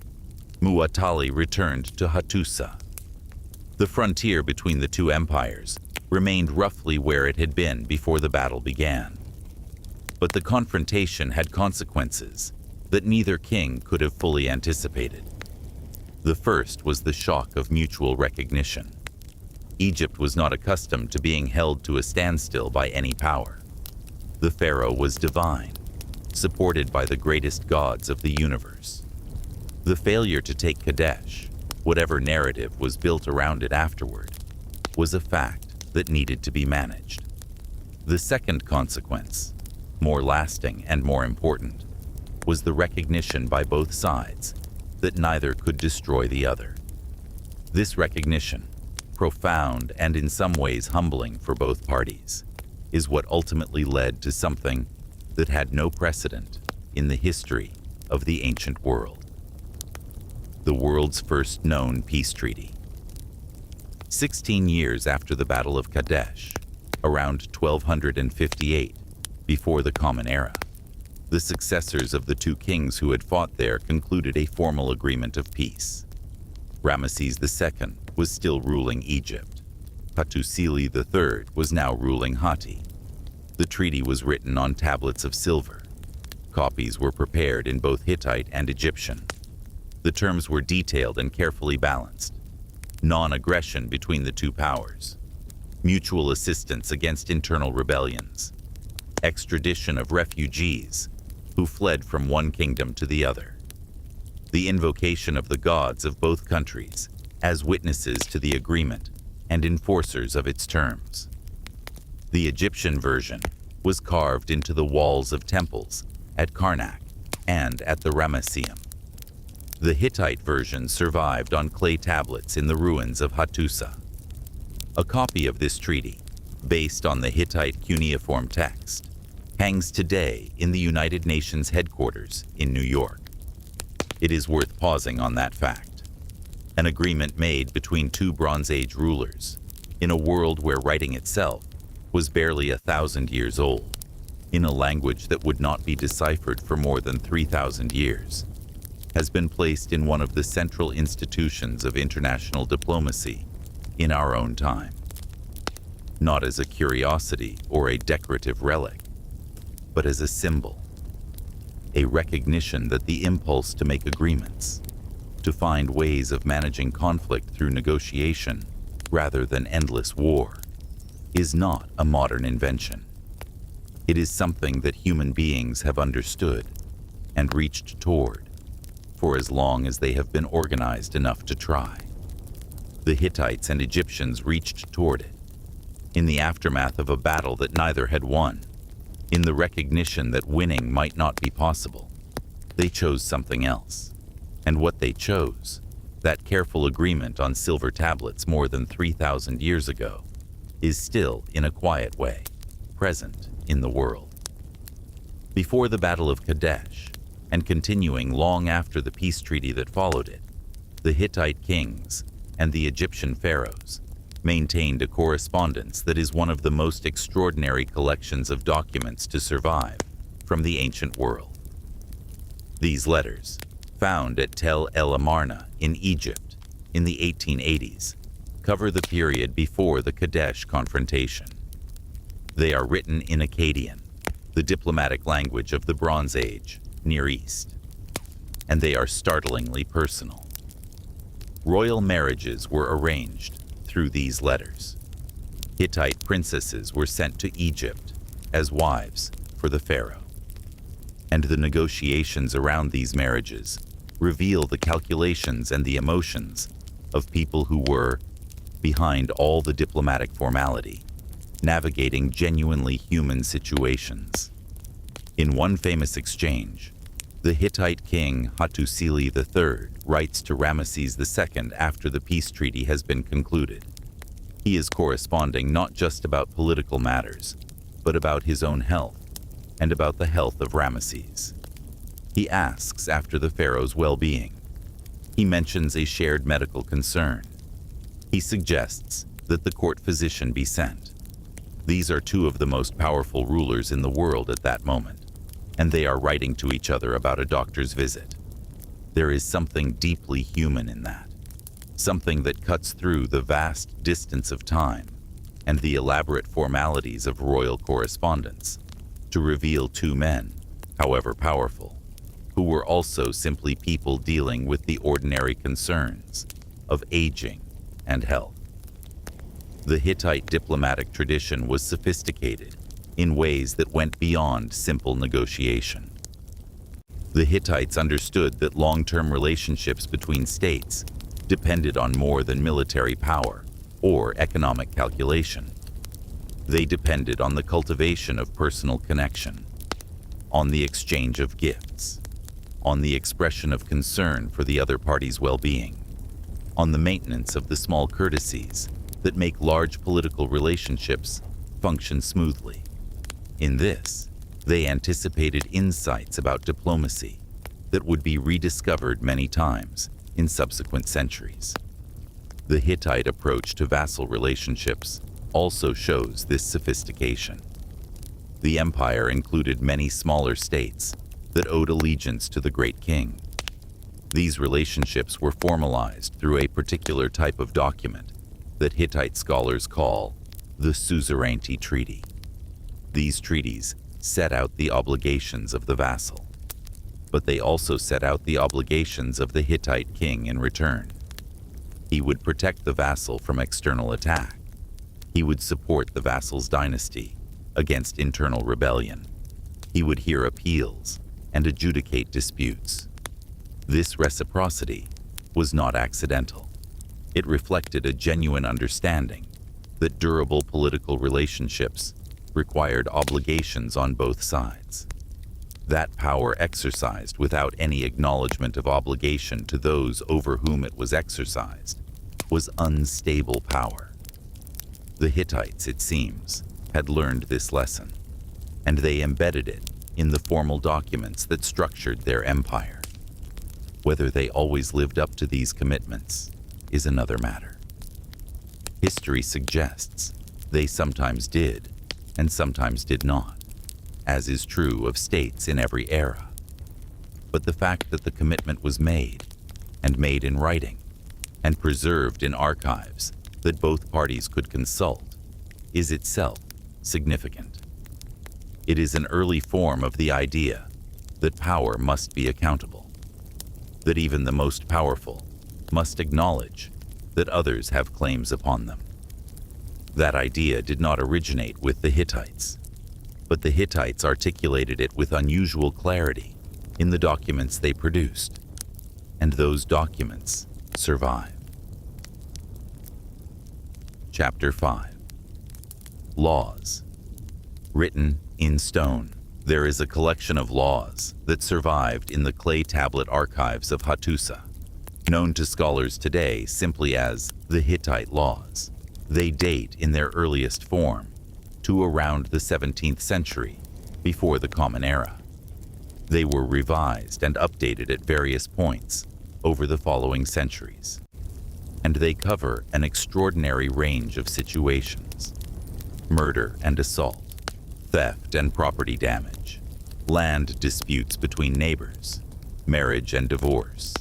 Muwatalli returned to Hattusa. The frontier between the two empires remained roughly where it had been before the battle began. But the confrontation had consequences that neither king could have fully anticipated. The first was the shock of mutual recognition. Egypt was not accustomed to being held to a standstill by any power. The pharaoh was divine, supported by the greatest gods of the universe. The failure to take Kadesh, whatever narrative was built around it afterward, was a fact that needed to be managed. The second consequence, more lasting and more important, was the recognition by both sides that neither could destroy the other. This recognition, profound and in some ways humbling for both parties, is what ultimately led to something that had no precedent in the history of the ancient world. The world's first known peace treaty. 16 years after the Battle of Kadesh, around 1258, before the Common Era, the successors of the two kings who had fought there concluded a formal agreement of peace. Ramesses II was still ruling Egypt. Hattusa III was now ruling Hatti. The treaty was written on tablets of silver. Copies were prepared in both Hittite and Egyptian. The terms were detailed and carefully balanced. Non-aggression between the two powers. Mutual assistance against internal rebellions. Extradition of refugees who fled from one kingdom to the other. The invocation of the gods of both countries as witnesses to the agreement and enforcers of its terms. The Egyptian version was carved into the walls of temples at Karnak and at the Ramesseum. The Hittite version survived on clay tablets in the ruins of Hattusa. A copy of this treaty, based on the Hittite cuneiform text, hangs today in the United Nations headquarters in New York. It is worth pausing on that fact. An agreement made between two Bronze Age rulers, in a world where writing itself was barely 1,000 years old, in a language that would not be deciphered for more than 3,000 years, has been placed in one of the central institutions of international diplomacy in our own time. Not as a curiosity or a decorative relic, but as a symbol, a recognition that the impulse to make agreements, to find ways of managing conflict through negotiation rather than endless war, is not a modern invention. It is something that human beings have understood and reached toward for as long as they have been organized enough to try. The Hittites and Egyptians reached toward it in the aftermath of a battle that neither had won, in the recognition that winning might not be possible. They chose something else. And what they chose, that careful agreement on silver tablets more than 3,000 years ago, is still, in a quiet way, present in the world. Before the Battle of Kadesh, and continuing long after the peace treaty that followed it, the Hittite kings and the Egyptian pharaohs maintained a correspondence that is one of the most extraordinary collections of documents to survive from the ancient world. These letters, found at Tel El Amarna in Egypt in the 1880s, cover the period before the Kadesh confrontation. They are written in Akkadian, the diplomatic language of the Bronze Age, Near East, and they are startlingly personal. Royal marriages were arranged through these letters. Hittite princesses were sent to Egypt as wives for the pharaoh, and the negotiations around these marriages reveal the calculations and the emotions of people who were, behind all the diplomatic formality, navigating genuinely human situations. In one famous exchange, the Hittite king Hattusa III writes to Ramesses II after the peace treaty has been concluded. He is corresponding not just about political matters, but about his own health and about the health of Ramesses. He asks after the pharaoh's well-being. He mentions a shared medical concern. He suggests that the court physician be sent. These are two of the most powerful rulers in the world at that moment, and they are writing to each other about a doctor's visit. There is something deeply human in that, something that cuts through the vast distance of time and the elaborate formalities of royal correspondence to reveal two men, however powerful, who were also simply people dealing with the ordinary concerns of aging and health. The Hittite diplomatic tradition was sophisticated in ways that went beyond simple negotiation. The Hittites understood that long-term relationships between states depended on more than military power or economic calculation. They depended on the cultivation of personal connection, on the exchange of gifts, on the expression of concern for the other party's well-being, on the maintenance of the small courtesies that make large political relationships function smoothly. In this, they anticipated insights about diplomacy that would be rediscovered many times in subsequent centuries. The Hittite approach to vassal relationships also shows this sophistication. The empire included many smaller states that owed allegiance to the great king. These relationships were formalized through a particular type of document that Hittite scholars call the suzerainty treaty. These treaties set out the obligations of the vassal, but they also set out the obligations of the Hittite king in return. He would protect the vassal from external attack. He would support the vassal's dynasty against internal rebellion. He would hear appeals and adjudicate disputes. This reciprocity was not accidental. It reflected a genuine understanding that durable political relationships required obligations on both sides. That power exercised without any acknowledgement of obligation to those over whom it was exercised was unstable power. The Hittites, it seems, had learned this lesson, and they embedded it in the formal documents that structured their empire. Whether they always lived up to these commitments is another matter. History suggests they sometimes did and sometimes did not, as is true of states in every era. but the fact that the commitment was made, and made in writing, and preserved in archives that both parties could consult, is itself significant. It is an early form of the idea that power must be accountable, that even the most powerful must acknowledge that others have claims upon them. That idea did not originate with the Hittites, but the Hittites articulated it with unusual clarity in the documents they produced, and those documents survive. Chapter 5. Laws. Written in stone, there is a collection of laws that survived in the clay tablet archives of Hattusa, known to scholars today simply as the Hittite laws. They date in their earliest form to around the 17th century, before the Common Era. They were revised and updated at various points over the following centuries, and they cover an extraordinary range of situations: murder and assault, theft and property damage, land disputes between neighbors, marriage and divorce,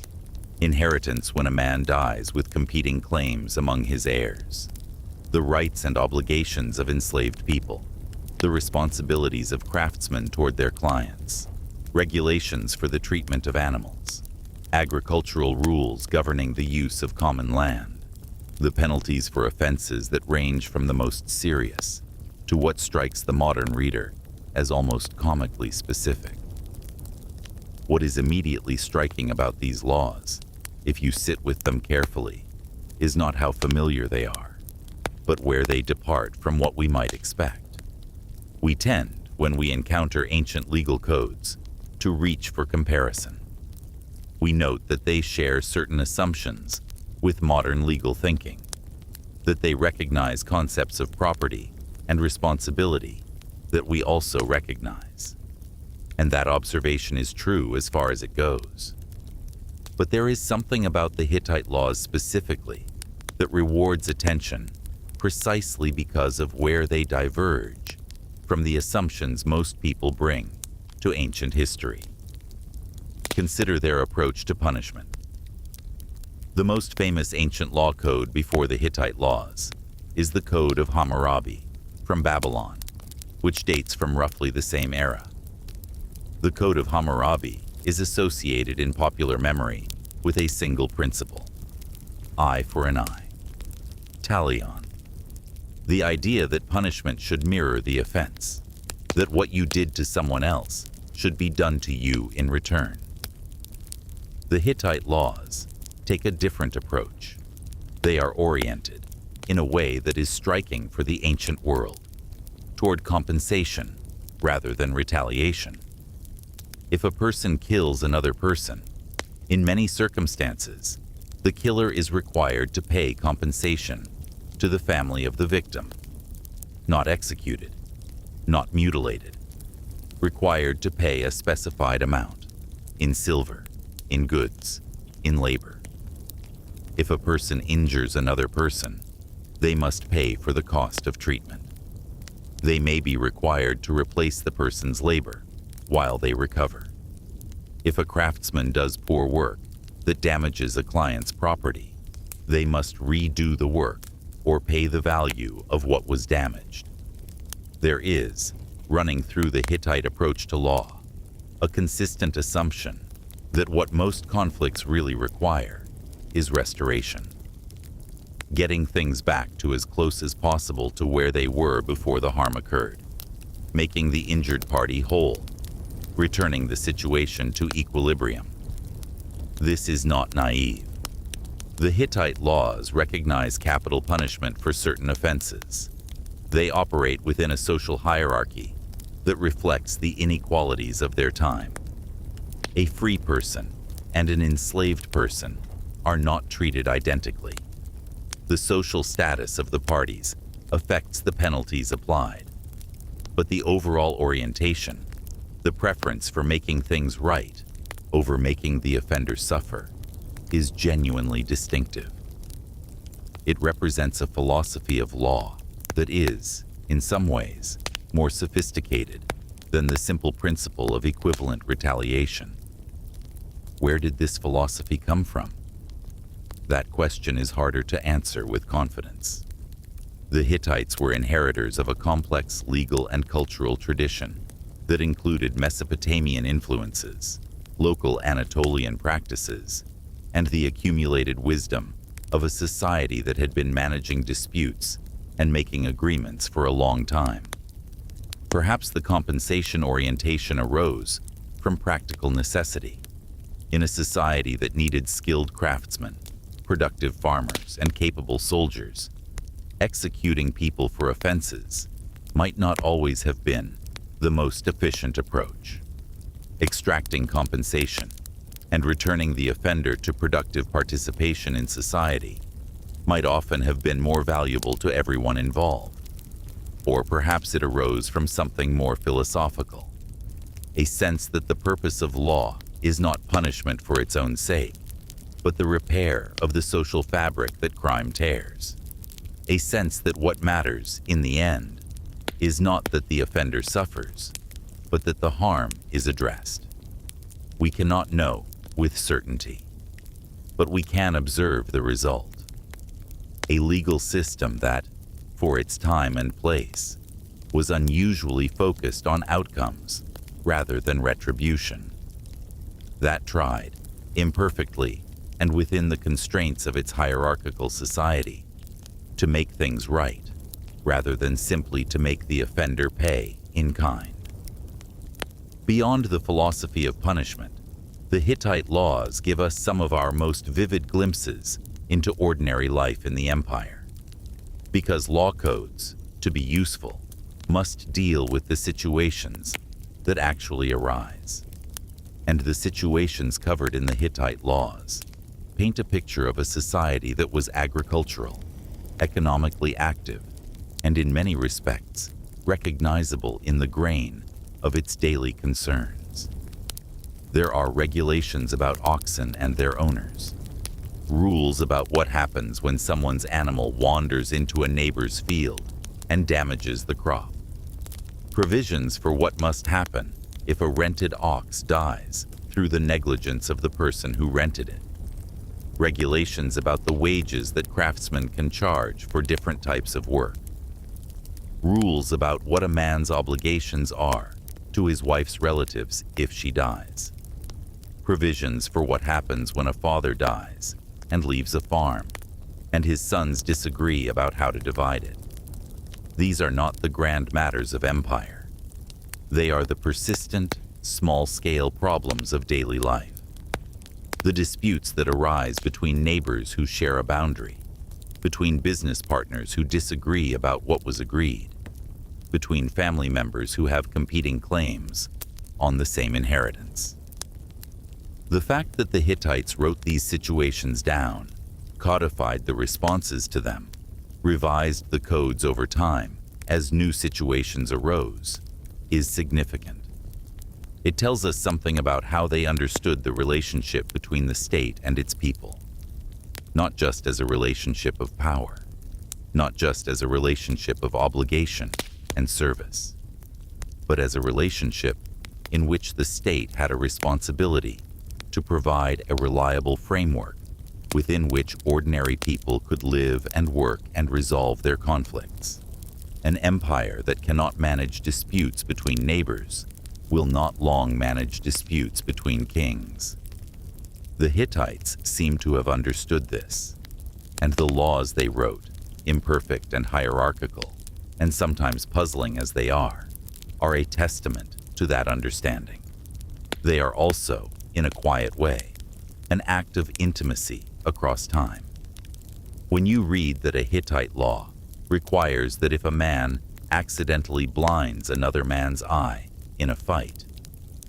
inheritance when a man dies with competing claims among his heirs, the rights and obligations of enslaved people, the responsibilities of craftsmen toward their clients, regulations for the treatment of animals, agricultural rules governing the use of common land, the penalties for offenses that range from the most serious to what strikes the modern reader as almost comically specific. What is immediately striking about these laws, if you sit with them carefully, is not how familiar they are, but where they depart from what we might expect. We tend, when we encounter ancient legal codes, to reach for comparison. We note that they share certain assumptions with modern legal thinking, that they recognize concepts of property and responsibility that we also recognize. And that observation is true as far as it goes. But there is something about the Hittite laws specifically that rewards attention precisely because of where they diverge from the assumptions most people bring to ancient history. Consider their approach to punishment. The most famous ancient law code before the Hittite laws is the Code of Hammurabi from Babylon, which dates from roughly the same era. The Code of Hammurabi is associated in popular memory with a single principle: eye for an eye, talion. The idea that punishment should mirror the offense, that what you did to someone else should be done to you in return. The Hittite laws take a different approach. They are oriented, in a way that is striking for the ancient world, toward compensation rather than retaliation. If a person kills another person, in many circumstances, the killer is required to pay compensation to the family of the victim, not executed, not mutilated, required to pay a specified amount, in silver, in goods, in labor. If a person injures another person, they must pay for the cost of treatment. They may be required to replace the person's labor while they recover. If a craftsman does poor work that damages a client's property, they must redo the work or pay the value of what was damaged. There is, running through the Hittite approach to law, a consistent assumption that what most conflicts really require is restoration. Getting things back to as close as possible to where they were before the harm occurred, making the injured party whole, returning the situation to equilibrium. This is not naive. The Hittite laws recognize capital punishment for certain offenses. They operate within a social hierarchy that reflects the inequalities of their time. A free person and an enslaved person are not treated identically. The social status of the parties affects the penalties applied, but the overall orientation, the preference for making things right over making the offender suffer, is genuinely distinctive. It represents a philosophy of law that is, in some ways, more sophisticated than the simple principle of equivalent retaliation. Where did this philosophy come from? That question is harder to answer with confidence. The Hittites were inheritors of a complex legal and cultural tradition that included Mesopotamian influences, local Anatolian practices, and the accumulated wisdom of a society that had been managing disputes and making agreements for a long time. Perhaps the compensation orientation arose from practical necessity. In a society that needed skilled craftsmen, productive farmers, and capable soldiers, executing people for offenses might not always have been the most efficient approach. Extracting compensation and returning the offender to productive participation in society might often have been more valuable to everyone involved. Or perhaps it arose from something more philosophical, a sense that the purpose of law is not punishment for its own sake, but the repair of the social fabric that crime tears. A sense that what matters, in the end, is not that the offender suffers, but that the harm is addressed. We cannot know with certainty, but we can observe the result. A legal system that, for its time and place, was unusually focused on outcomes rather than retribution. That tried, imperfectly and within the constraints of its hierarchical society, to make things right, rather than simply to make the offender pay in kind. Beyond the philosophy of punishment, the Hittite laws give us some of our most vivid glimpses into ordinary life in the empire. Because law codes, to be useful, must deal with the situations that actually arise. And the situations covered in the Hittite laws paint a picture of a society that was agricultural, economically active, and in many respects recognizable in the grain of its daily concerns. There are regulations about oxen and their owners, rules about what happens when someone's animal wanders into a neighbor's field and damages the crop, provisions for what must happen if a rented ox dies through the negligence of the person who rented it, regulations about the wages that craftsmen can charge for different types of work, rules about what a man's obligations are to his wife's relatives if she dies, provisions for what happens when a father dies and leaves a farm, and his sons disagree about how to divide it. These are not the grand matters of empire. They are the persistent, small-scale problems of daily life. The disputes that arise between neighbors who share a boundary, between business partners who disagree about what was agreed, between family members who have competing claims on the same inheritance. The fact that the Hittites wrote these situations down, codified the responses to them, revised the codes over time as new situations arose, is significant. It tells us something about how they understood the relationship between the state and its people, not just as a relationship of power, not just as a relationship of obligation and service, but as a relationship in which the state had a responsibility to provide a reliable framework within which ordinary people could live and work and resolve their conflicts. An empire that cannot manage disputes between neighbors will not long manage disputes between kings. The Hittites seem to have understood this, and the laws they wrote, imperfect and hierarchical, and sometimes puzzling as they are a testament to that understanding. They are also, in a quiet way, an act of intimacy across time. When you read that a Hittite law requires that if a man accidentally blinds another man's eye in a fight,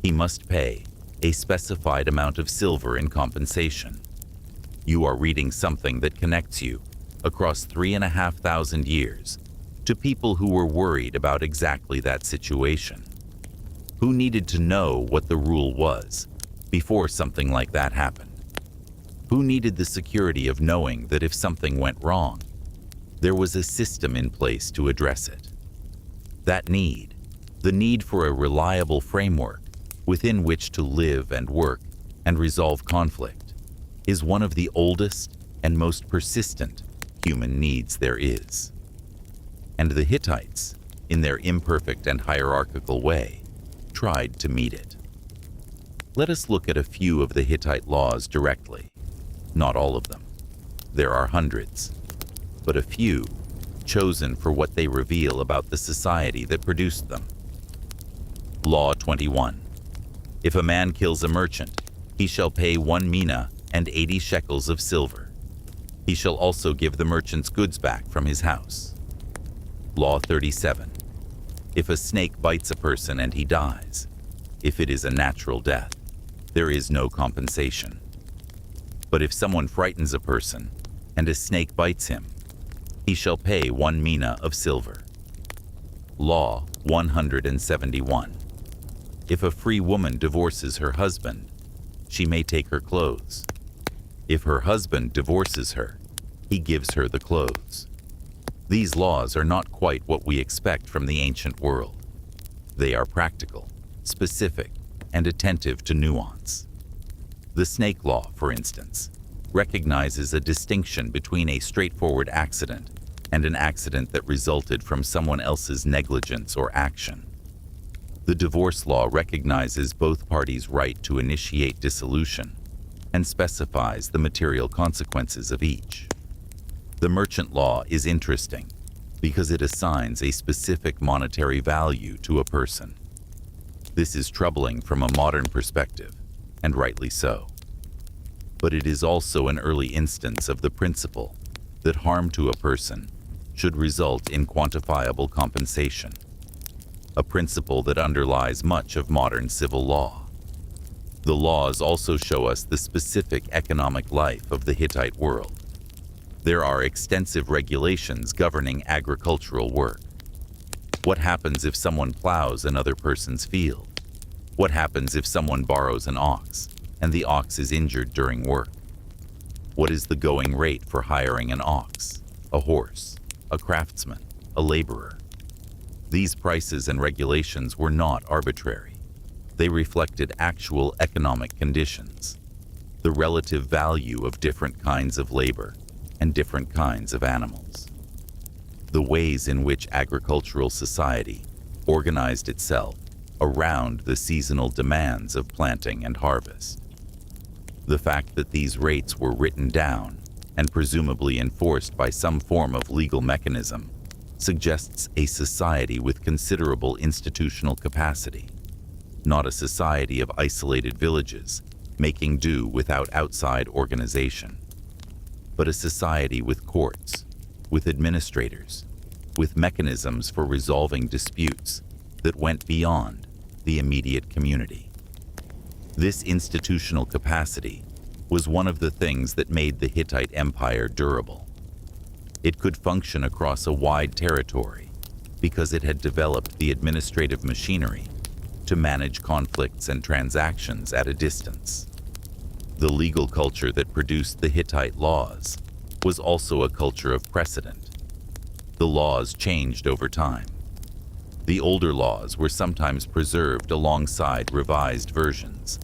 he must pay a specified amount of silver in compensation, you are reading something that connects you across 3,500 years to people who were worried about exactly that situation, who needed to know what the rule was before something like that happened, who needed the security of knowing that if something went wrong, there was a system in place to address it. That need, the need for a reliable framework within which to live and work and resolve conflict is one of the oldest and most persistent human needs there is. And the Hittites, in their imperfect and hierarchical way, tried to meet it. Let us look at a few of the Hittite laws directly. Not all of them. There are hundreds, but a few chosen for what they reveal about the society that produced them. Law 21. If a man kills a merchant, he shall pay 1 mina and 80 shekels of silver. He shall also give the merchant's goods back from his house. Law 37. If a snake bites a person and he dies, if it is a natural death, there is no compensation. But if someone frightens a person and a snake bites him, he shall pay 1 mina of silver. Law 171. If a free woman divorces her husband, she may take her clothes. If her husband divorces her, he gives her the clothes. These laws are not quite what we expect from the ancient world. They are practical, specific, and attentive to nuance. The snake law, for instance, recognizes a distinction between a straightforward accident and an accident that resulted from someone else's negligence or action. The divorce law recognizes both parties' right to initiate dissolution and specifies the material consequences of each. The merchant law is interesting because it assigns a specific monetary value to a person. This is troubling from a modern perspective, and rightly so. But it is also an early instance of the principle that harm to a person should result in quantifiable compensation, a principle that underlies much of modern civil law. The laws also show us the specific economic life of the Hittite world. There are extensive regulations governing agricultural work. What happens if someone plows another person's field? What happens if someone borrows an ox and the ox is injured during work? What is the going rate for hiring an ox, a horse, a craftsman, a laborer? These prices and regulations were not arbitrary. They reflected actual economic conditions, the relative value of different kinds of labor and different kinds of animals, the ways in which agricultural society organized itself around the seasonal demands of planting and harvest. The fact that these rates were written down and presumably enforced by some form of legal mechanism suggests a society with considerable institutional capacity, not a society of isolated villages making do without outside organization, but a society with courts, with administrators, with mechanisms for resolving disputes that went beyond the immediate community. This institutional capacity was one of the things that made the Hittite Empire durable. It could function across a wide territory because it had developed the administrative machinery to manage conflicts and transactions at a distance. The legal culture that produced the Hittite laws was also a culture of precedent. The laws changed over time. The older laws were sometimes preserved alongside revised versions,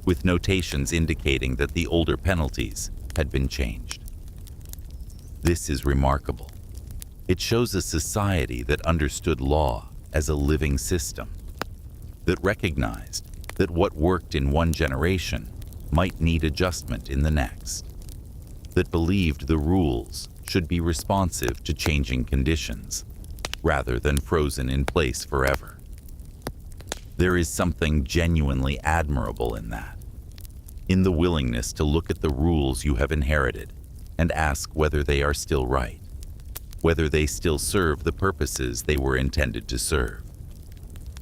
with notations indicating that the older penalties had been changed. This is remarkable. It shows a society that understood law as a living system, that recognized that what worked in one generation might need adjustment in the next, that believed the rules should be responsive to changing conditions rather than frozen in place forever. There is something genuinely admirable in that, in the willingness to look at the rules you have inherited and ask whether they are still right, whether they still serve the purposes they were intended to serve,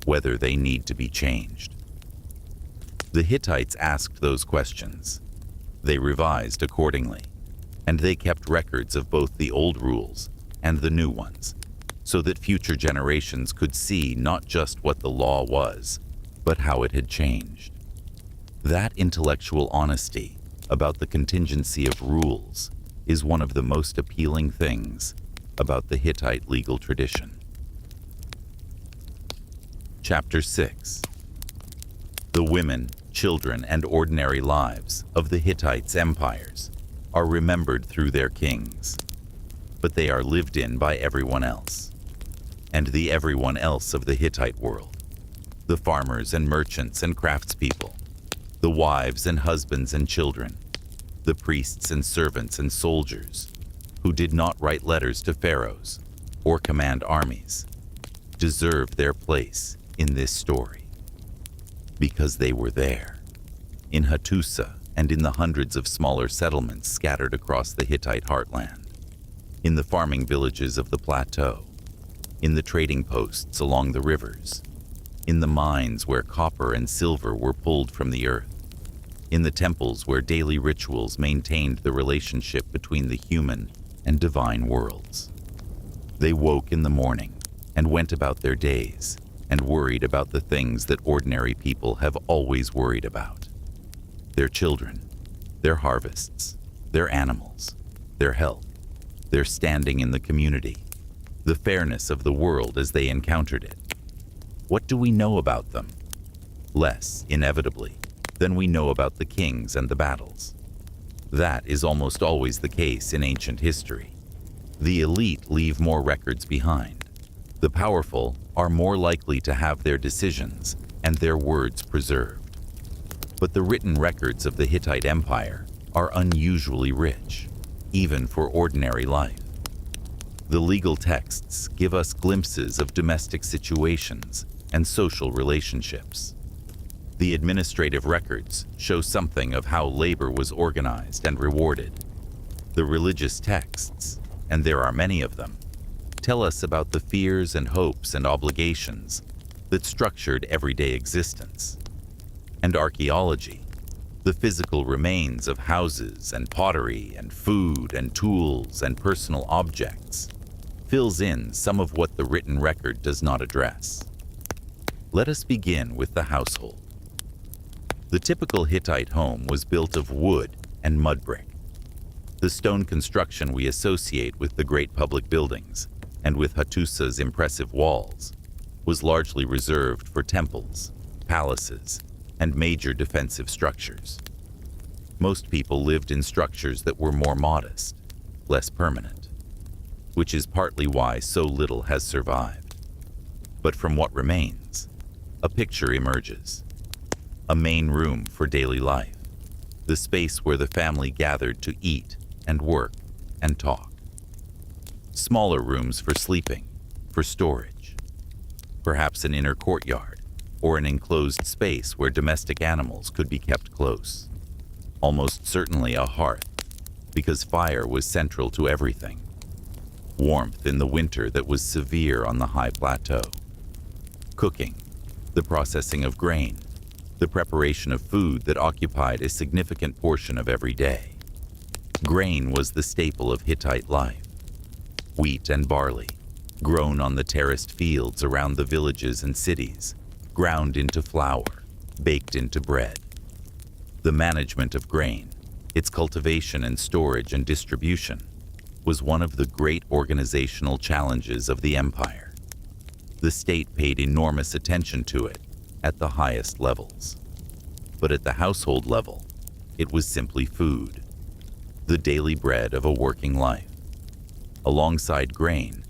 whether they need to be changed. The Hittites asked those questions. They revised accordingly, and they kept records of both the old rules and the new ones, so that future generations could see not just what the law was, but how it had changed. That intellectual honesty about the contingency of rules is one of the most appealing things about the Hittite legal tradition. Chapter 6. The women children, and ordinary lives of the Hittites' empires are remembered through their kings, but they are lived in by everyone else. And the everyone else of the Hittite world, the farmers and merchants and craftspeople, the wives and husbands and children, the priests and servants and soldiers, who did not write letters to pharaohs or command armies, deserve their place in this story, because they were there, in Hattusa and in the hundreds of smaller settlements scattered across the Hittite heartland, in the farming villages of the plateau, in the trading posts along the rivers, in the mines where copper and silver were pulled from the earth, in the temples where daily rituals maintained the relationship between the human and divine worlds. They woke in the morning and went about their days and worried about the things that ordinary people have always worried about: their children, their harvests, their animals, their health, their standing in the community, the fairness of the world as they encountered it. What do we know about them? Less, inevitably, than we know about the kings and the battles. That is almost always the case in ancient history. The elite leave more records behind. The powerful are more likely to have their decisions and their words preserved. But the written records of the Hittite Empire are unusually rich, even for ordinary life. The legal texts give us glimpses of domestic situations and social relationships. The administrative records show something of how labor was organized and rewarded. The religious texts, and there are many of them, tell us about the fears and hopes and obligations that structured everyday existence. And archaeology, the physical remains of houses and pottery and food and tools and personal objects, fills in some of what the written record does not address. Let us begin with the household. The typical Hittite home was built of wood and mud brick. The stone construction we associate with the great public buildings and with Hattusa's impressive walls was largely reserved for temples, palaces, and major defensive structures. Most people lived in structures that were more modest, less permanent, which is partly why so little has survived. But from what remains, a picture emerges. A main room for daily life, the space where the family gathered to eat and work and talk. Smaller rooms for sleeping, for storage. Perhaps an inner courtyard or an enclosed space where domestic animals could be kept close. Almost certainly a hearth, because fire was central to everything. Warmth in the winter that was severe on the high plateau. Cooking, the processing of grain, the preparation of food that occupied a significant portion of every day. Grain was the staple of Hittite life. Wheat and barley, grown on the terraced fields around the villages and cities, ground into flour, baked into bread. The management of grain, its cultivation and storage and distribution, was one of the great organizational challenges of the empire. The state paid enormous attention to it at the highest levels. But at the household level, it was simply food, the daily bread of a working life. Alongside grain,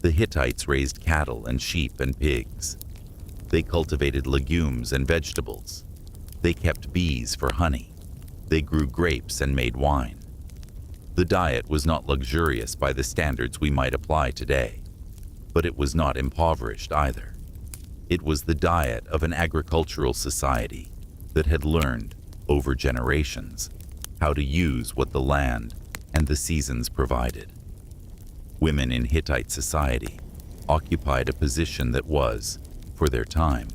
the Hittites raised cattle and sheep and pigs. They cultivated legumes and vegetables. They kept bees for honey. They grew grapes and made wine. The diet was not luxurious by the standards we might apply today, but it was not impoverished either. It was the diet of an agricultural society that had learned, over generations, how to use what the land and the seasons provided. Women in Hittite society occupied a position that was, for their time,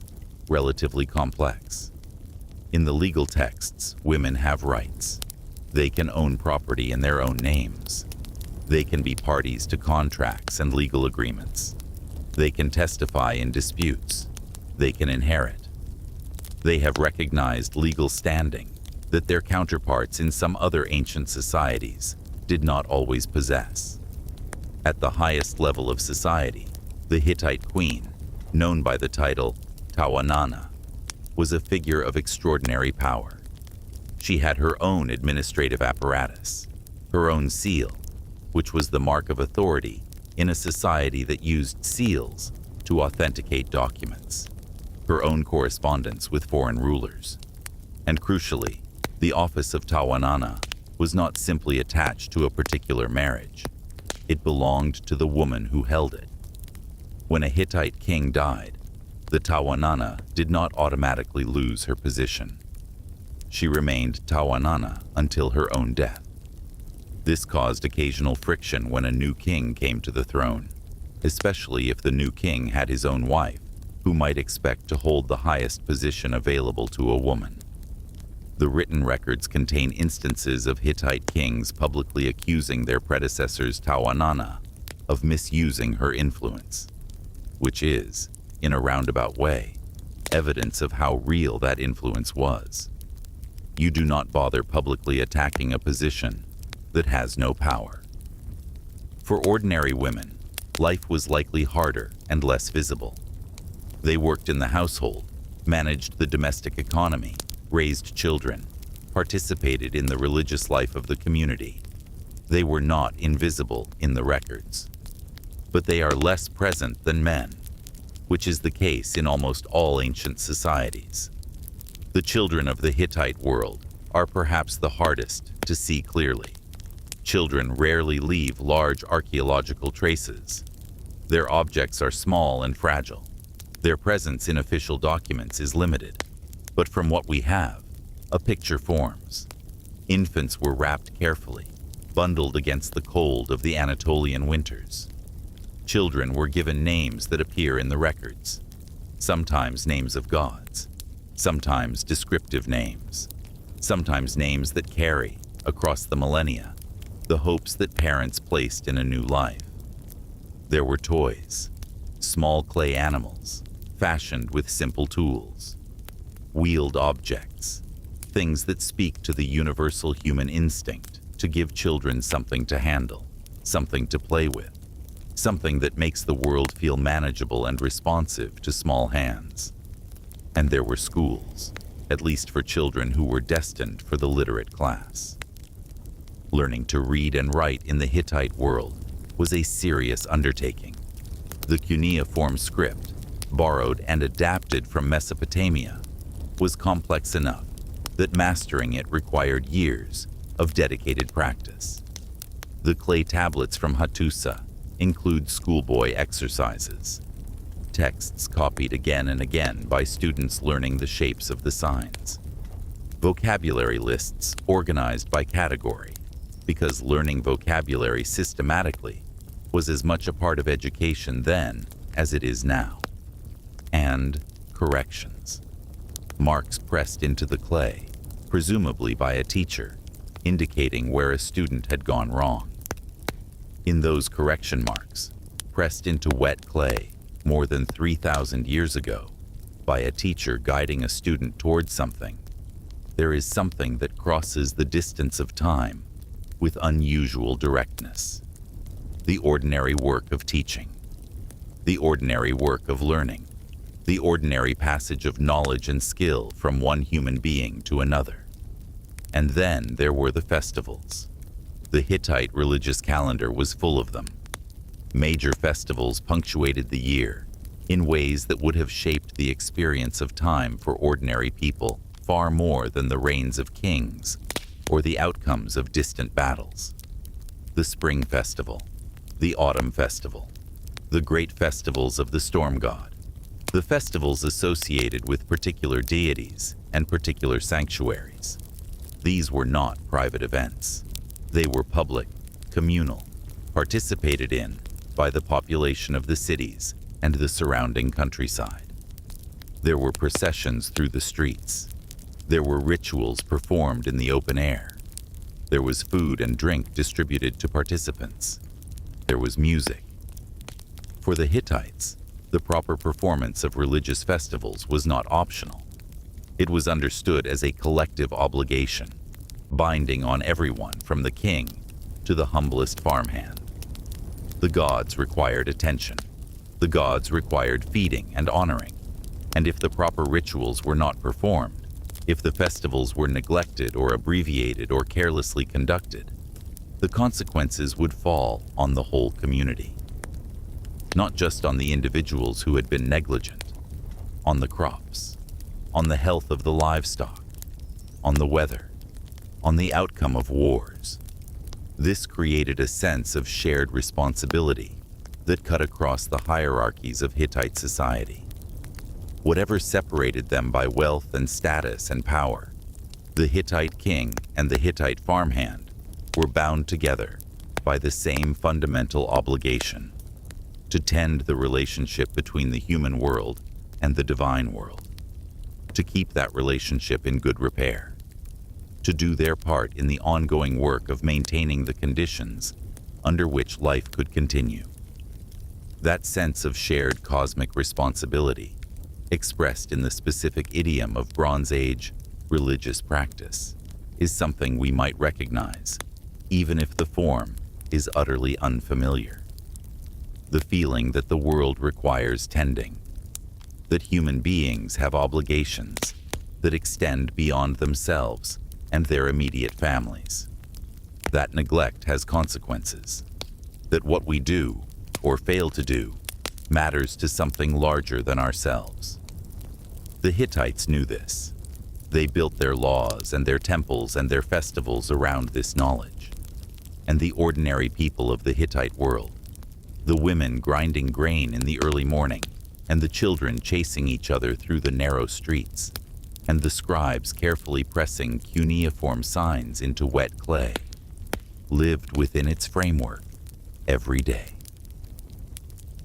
relatively complex. In the legal texts, women have rights. They can own property in their own names. They can be parties to contracts and legal agreements. They can testify in disputes. They can inherit. They have recognized legal standing that their counterparts in some other ancient societies did not always possess. At the highest level of society, the Hittite queen, known by the title Tawanana, was a figure of extraordinary power. She had her own administrative apparatus, her own seal, which was the mark of authority in a society that used seals to authenticate documents, her own correspondence with foreign rulers. And crucially, the office of Tawanana was not simply attached to a particular marriage. It belonged to the woman who held it. When a Hittite king died, the Tawanana did not automatically lose her position. She remained Tawanana until her own death. This caused occasional friction when a new king came to the throne, especially if the new king had his own wife, who might expect to hold the highest position available to a woman. The written records contain instances of Hittite kings publicly accusing their predecessors Tawanana of misusing her influence, which is, in a roundabout way, evidence of how real that influence was. You do not bother publicly attacking a position that has no power. For ordinary women, life was likely harder and less visible. They worked in the household, managed the domestic economy, raised children, participated in the religious life of the community. They were not invisible in the records. But they are less present than men, which is the case in almost all ancient societies. The children of the Hittite world are perhaps the hardest to see clearly. Children rarely leave large archaeological traces. Their objects are small and fragile. Their presence in official documents is limited. But from what we have, a picture forms. Infants were wrapped carefully, bundled against the cold of the Anatolian winters. Children were given names that appear in the records, sometimes names of gods, sometimes descriptive names, sometimes names that carry, across the millennia, the hopes that parents placed in a new life. There were toys, small clay animals, fashioned with simple tools, wheeled objects, things that speak to the universal human instinct to give children something to handle, something to play with, something that makes the world feel manageable and responsive to small hands. And there were schools, at least for children who were destined for the literate class. Learning to read and write in the Hittite world was a serious undertaking. The cuneiform script, borrowed and adapted from Mesopotamia, was complex enough that mastering it required years of dedicated practice. The clay tablets from Hattusa include schoolboy exercises, texts copied again and again by students learning the shapes of the signs, vocabulary lists organized by category, because learning vocabulary systematically was as much a part of education then as it is now, and corrections. Marks pressed into the clay, presumably by a teacher, indicating where a student had gone wrong. In those correction marks, pressed into wet clay more than 3,000 years ago, by a teacher guiding a student towards something, there is something that crosses the distance of time with unusual directness. The ordinary work of teaching, the ordinary work of learning, the ordinary passage of knowledge and skill from one human being to another. And then there were the festivals. The Hittite religious calendar was full of them. Major festivals punctuated the year in ways that would have shaped the experience of time for ordinary people far more than the reigns of kings or the outcomes of distant battles. The spring festival, the autumn festival, the great festivals of the storm god, the festivals associated with particular deities and particular sanctuaries. These were not private events. They were public, communal, participated in by the population of the cities and the surrounding countryside. There were processions through the streets. There were rituals performed in the open air. There was food and drink distributed to participants. There was music. For the Hittites, the proper performance of religious festivals was not optional. It was understood as a collective obligation, binding on everyone from the king to the humblest farmhand. The gods required attention. The gods required feeding and honoring. And if the proper rituals were not performed, if the festivals were neglected or abbreviated or carelessly conducted, the consequences would fall on the whole community. Not just on the individuals who had been negligent, on the crops, on the health of the livestock, on the weather, on the outcome of wars. This created a sense of shared responsibility that cut across the hierarchies of Hittite society. Whatever separated them by wealth and status and power, the Hittite king and the Hittite farmhand were bound together by the same fundamental obligation: to tend the relationship between the human world and the divine world, to keep that relationship in good repair, to do their part in the ongoing work of maintaining the conditions under which life could continue. That sense of shared cosmic responsibility, expressed in the specific idiom of Bronze Age religious practice, is something we might recognize, even if the form is utterly unfamiliar. The feeling that the world requires tending, that human beings have obligations that extend beyond themselves and their immediate families, that neglect has consequences, that what we do or fail to do matters to something larger than ourselves. The Hittites knew this. They built their laws and their temples and their festivals around this knowledge. And the ordinary people of the Hittite world, the women grinding grain in the early morning, and the children chasing each other through the narrow streets, and the scribes carefully pressing cuneiform signs into wet clay, lived within its framework every day.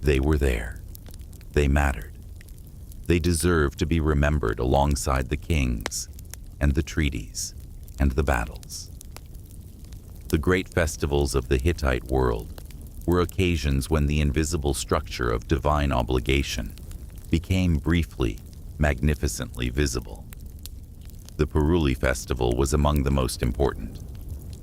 They were there. They mattered. They deserved to be remembered alongside the kings and the treaties and the battles. The great festivals of the Hittite world were occasions when the invisible structure of divine obligation became briefly, magnificently visible. The Puruli festival was among the most important.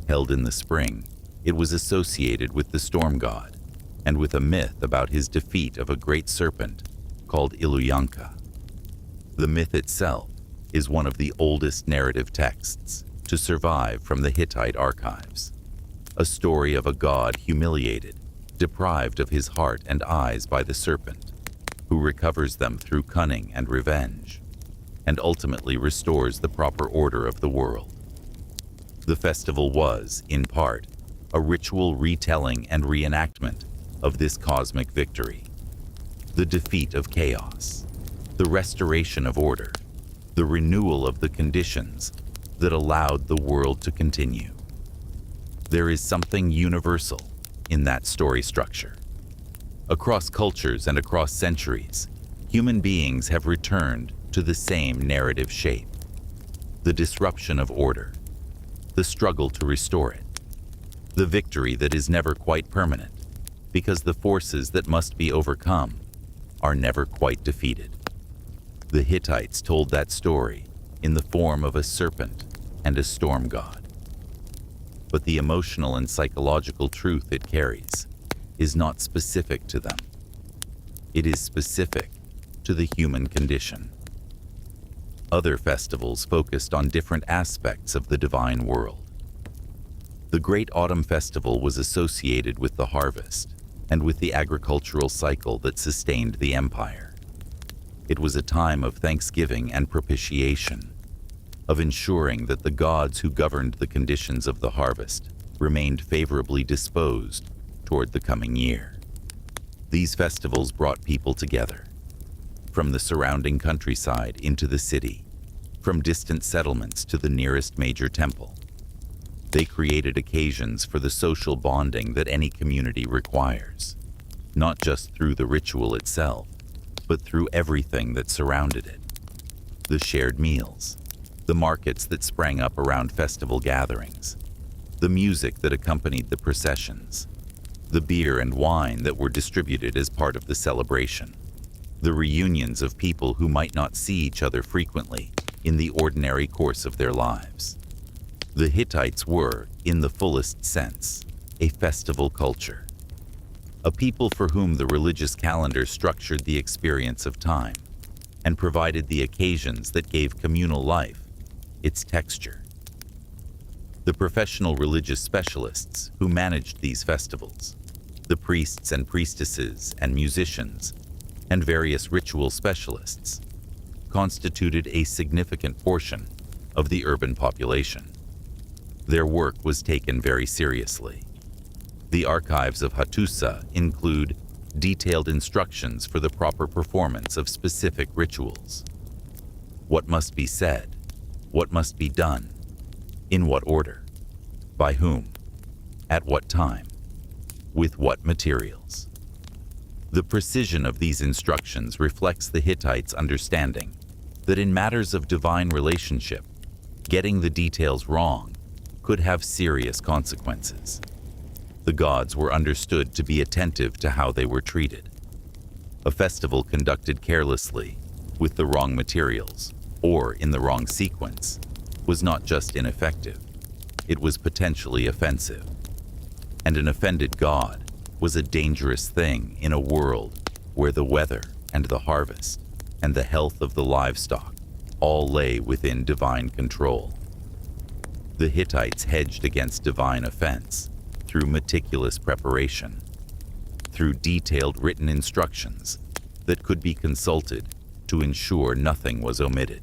Held in the spring, it was associated with the storm god and with a myth about his defeat of a great serpent called Iluyanka. The myth itself is one of the oldest narrative texts to survive from the Hittite archives. A story of a god humiliated, deprived of his heart and eyes by the serpent, who recovers them through cunning and revenge, and ultimately restores the proper order of the world. The festival was, in part, a ritual retelling and reenactment of this cosmic victory. The defeat of chaos, the restoration of order, the renewal of the conditions that allowed the world to continue. There is something universal in that story structure. Across cultures and across centuries, human beings have returned to the same narrative shape: the disruption of order, the struggle to restore it, the victory that is never quite permanent, because the forces that must be overcome are never quite defeated. The Hittites told that story in the form of a serpent and a storm god. But the emotional and psychological truth it carries is not specific to them. It is specific to the human condition. Other festivals focused on different aspects of the divine world. The Great Autumn Festival was associated with the harvest and with the agricultural cycle that sustained the empire. It was a time of thanksgiving and propitiation, of ensuring that the gods who governed the conditions of the harvest remained favorably disposed toward the coming year. These festivals brought people together, from the surrounding countryside into the city, from distant settlements to the nearest major temple. They created occasions for the social bonding that any community requires, not just through the ritual itself, but through everything that surrounded it. The shared meals, the markets that sprang up around festival gatherings, the music that accompanied the processions, the beer and wine that were distributed as part of the celebration, the reunions of people who might not see each other frequently in the ordinary course of their lives. The Hittites were, in the fullest sense, a festival culture, a people for whom the religious calendar structured the experience of time, and provided the occasions that gave communal life its texture. The professional religious specialists who managed these festivals, the priests and priestesses and musicians, and various ritual specialists, constituted a significant portion of the urban population. Their work was taken very seriously. The archives of Hattusa include detailed instructions for the proper performance of specific rituals. What must be said, what must be done, in what order, by whom, at what time, with what materials. The precision of these instructions reflects the Hittites' understanding that in matters of divine relationship, getting the details wrong could have serious consequences. The gods were understood to be attentive to how they were treated. A festival conducted carelessly, with the wrong materials, or in the wrong sequence, was not just ineffective, it was potentially offensive. And an offended god was a dangerous thing in a world where the weather and the harvest and the health of the livestock all lay within divine control. The Hittites hedged against divine offense through meticulous preparation, through detailed written instructions that could be consulted to ensure nothing was omitted,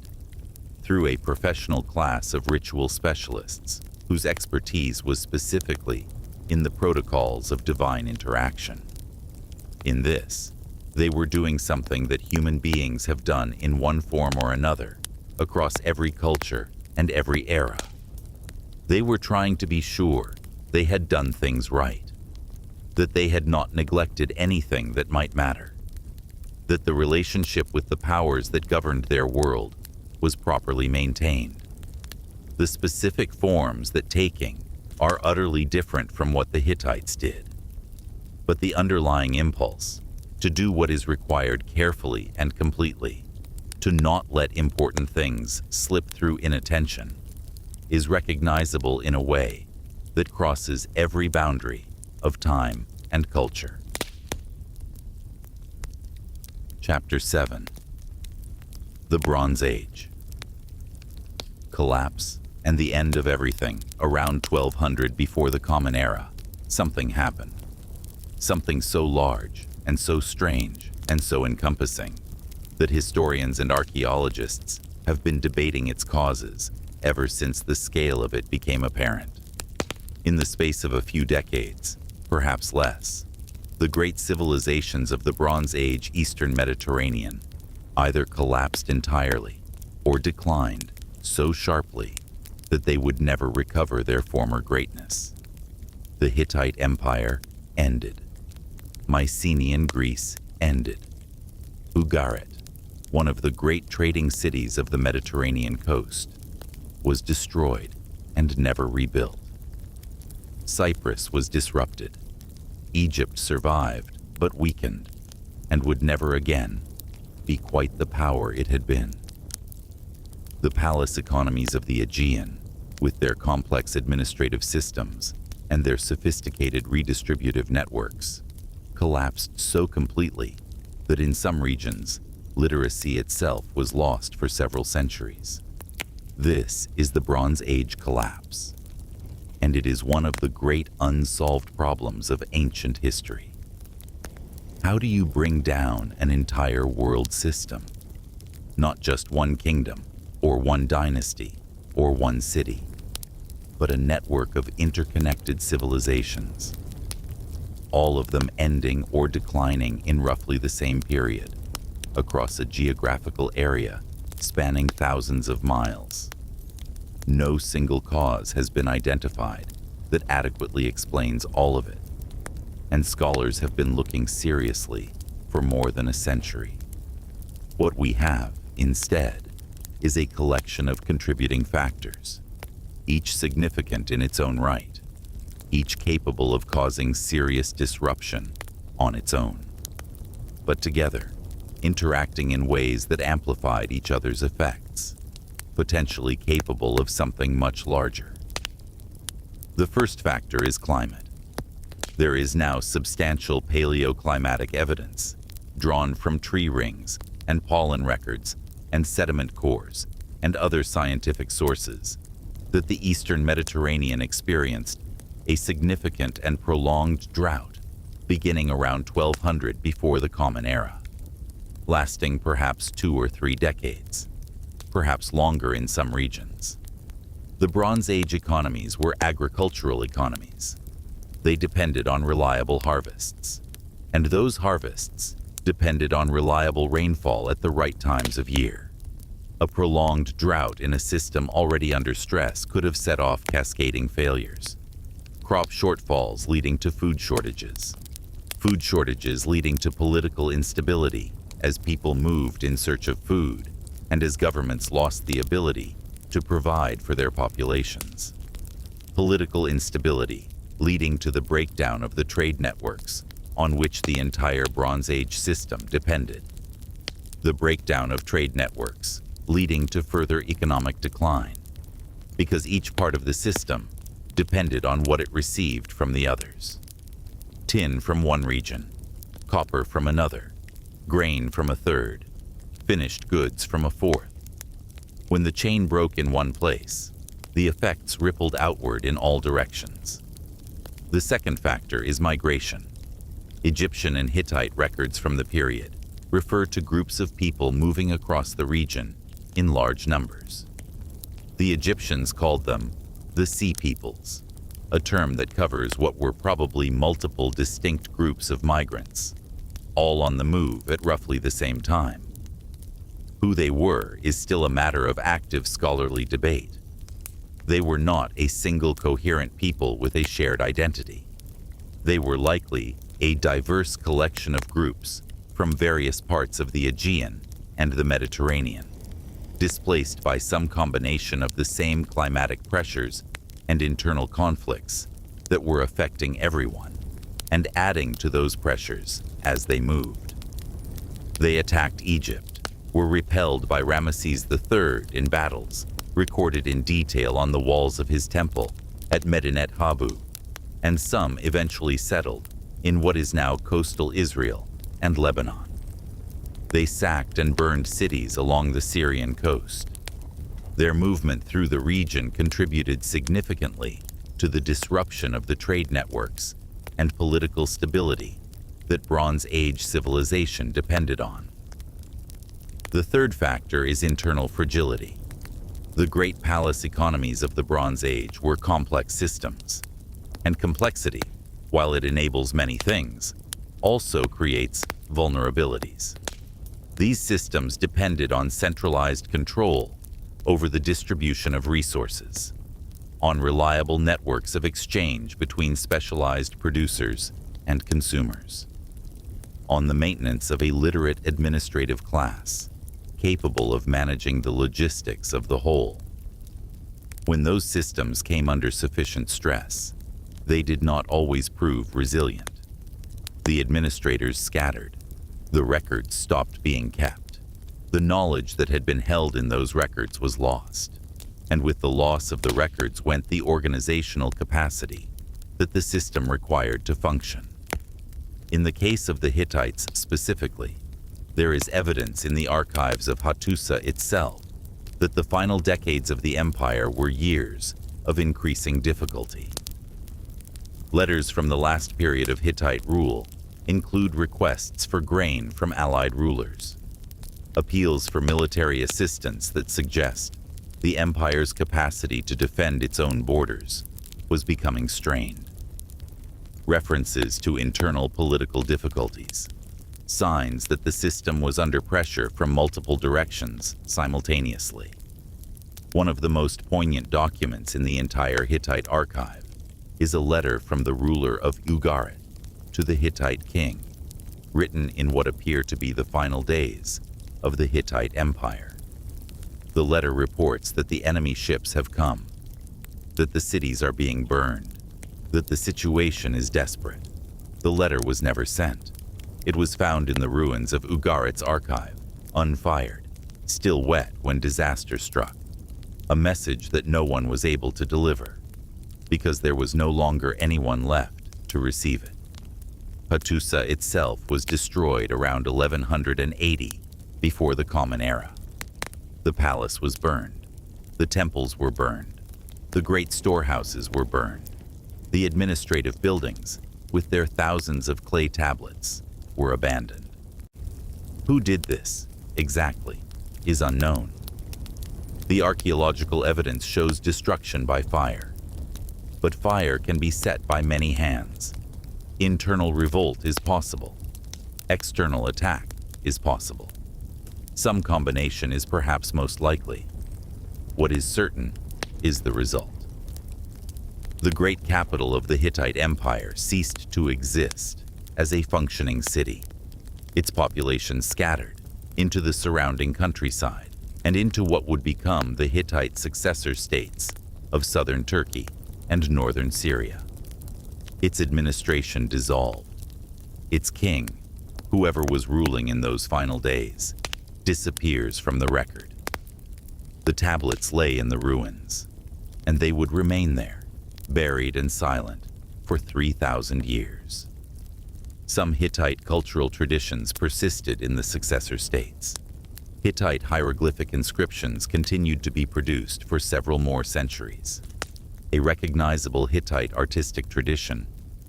through a professional class of ritual specialists whose expertise was specifically in the protocols of divine interaction. In this, they were doing something that human beings have done in one form or another across every culture and every era. They were trying to be sure they had done things right, that they had not neglected anything that might matter, that the relationship with the powers that governed their world was properly maintained. The specific forms that taking are utterly different from what the Hittites did, but the underlying impulse to do what is required carefully and completely, to not let important things slip through inattention, is recognizable in a way that crosses every boundary of time and culture. Chapter 7. The Bronze Age. Collapse and the end of everything around 1200 before the Common Era. Something happened. Something so large and so strange and so encompassing that historians and archaeologists have been debating its causes ever since the scale of it became apparent. In the space of a few decades, perhaps less, the great civilizations of the Bronze Age Eastern Mediterranean either collapsed entirely or declined so sharply that they would never recover their former greatness. The Hittite Empire ended. Mycenaean Greece ended. Ugarit, one of the great trading cities of the Mediterranean coast, was destroyed and never rebuilt. Cyprus was disrupted. Egypt survived, but weakened, and would never again be quite the power it had been. The palace economies of the Aegean, with their complex administrative systems and their sophisticated redistributive networks, collapsed so completely that in some regions, literacy itself was lost for several centuries. This is the Bronze Age collapse, and it is one of the great unsolved problems of ancient history. How do you bring down an entire world system? Not just one kingdom, or one dynasty, or one city, but a network of interconnected civilizations, all of them ending or declining in roughly the same period, across a geographical area spanning thousands of miles. No single cause has been identified that adequately explains all of it, and scholars have been looking seriously for more than a century. What we have, instead, is a collection of contributing factors, each significant in its own right, each capable of causing serious disruption on its own, but together, interacting in ways that amplified each other's effects, potentially capable of something much larger. The first factor is climate. There is now substantial paleoclimatic evidence, drawn from tree rings and pollen records and sediment cores and other scientific sources that the Eastern Mediterranean experienced a significant and prolonged drought beginning around 1200 before the Common Era, lasting perhaps 2 or 3 decades, perhaps longer in some regions. The Bronze Age economies were agricultural economies. They depended on reliable harvests, and those harvests depended on reliable rainfall at the right times of year. A prolonged drought in a system already under stress could have set off cascading failures. Crop shortfalls leading to food shortages leading to political instability as people moved in search of food and as governments lost the ability to provide for their populations. Political instability leading to the breakdown of the trade networks on which the entire Bronze Age system depended. The breakdown of trade networks leading to further economic decline, because each part of the system depended on what it received from the others. Tin from one region, copper from another, grain from a third, finished goods from a fourth. When the chain broke in one place, the effects rippled outward in all directions. The second factor is migration. Egyptian and Hittite records from the period refer to groups of people moving across the region in large numbers. The Egyptians called them the Sea Peoples, a term that covers what were probably multiple distinct groups of migrants, all on the move at roughly the same time. Who they were is still a matter of active scholarly debate. They were not a single coherent people with a shared identity. They were likely a diverse collection of groups from various parts of the Aegean and the Mediterranean, displaced by some combination of the same climatic pressures and internal conflicts that were affecting everyone and adding to those pressures as they moved. They attacked Egypt, were repelled by Ramesses III in battles recorded in detail on the walls of his temple at Medinet Habu, and some eventually settled in what is now coastal Israel and Lebanon. They sacked and burned cities along the Syrian coast. Their movement through the region contributed significantly to the disruption of the trade networks and political stability that Bronze Age civilization depended on. The third factor is internal fragility. The great palace economies of the Bronze Age were complex systems, and complexity, while it enables many things, also creates vulnerabilities. These systems depended on centralized control over the distribution of resources, on reliable networks of exchange between specialized producers and consumers, on the maintenance of a literate administrative class capable of managing the logistics of the whole. When those systems came under sufficient stress, they did not always prove resilient. The administrators scattered. The records stopped being kept. The knowledge that had been held in those records was lost, and with the loss of the records went the organizational capacity that the system required to function. In the case of the Hittites specifically, there is evidence in the archives of Hattusa itself that the final decades of the empire were years of increasing difficulty. Letters from the last period of Hittite rule include requests for grain from allied rulers, appeals for military assistance that suggest the empire's capacity to defend its own borders was becoming strained, references to internal political difficulties, signs that the system was under pressure from multiple directions simultaneously. One of the most poignant documents in the entire Hittite archive is a letter from the ruler of Ugarit to the Hittite king, written in what appear to be the final days of the Hittite Empire. The letter reports that the enemy ships have come, that the cities are being burned, that the situation is desperate. The letter was never sent. It was found in the ruins of Ugarit's archive, unfired, still wet when disaster struck. A message that no one was able to deliver, because there was no longer anyone left to receive it. Hattusa itself was destroyed around 1180 before the Common Era. The palace was burned. The temples were burned. The great storehouses were burned. The administrative buildings, with their thousands of clay tablets, were abandoned. Who did this, exactly, is unknown. The archaeological evidence shows destruction by fire. But fire can be set by many hands. Internal revolt is possible. External attack is possible. Some combination is perhaps most likely. What is certain is the result. The great capital of the Hittite Empire ceased to exist as a functioning city. Its population scattered into the surrounding countryside and into what would become the Hittite successor states of southern Turkey and northern Syria. Its administration dissolved. Its king, whoever was ruling in those final days, disappears from the record. The tablets lay in the ruins, and they would remain there, buried and silent, for 3,000 years. Some Hittite cultural traditions persisted in the successor states. Hittite hieroglyphic inscriptions continued to be produced for several more centuries. A recognizable Hittite artistic tradition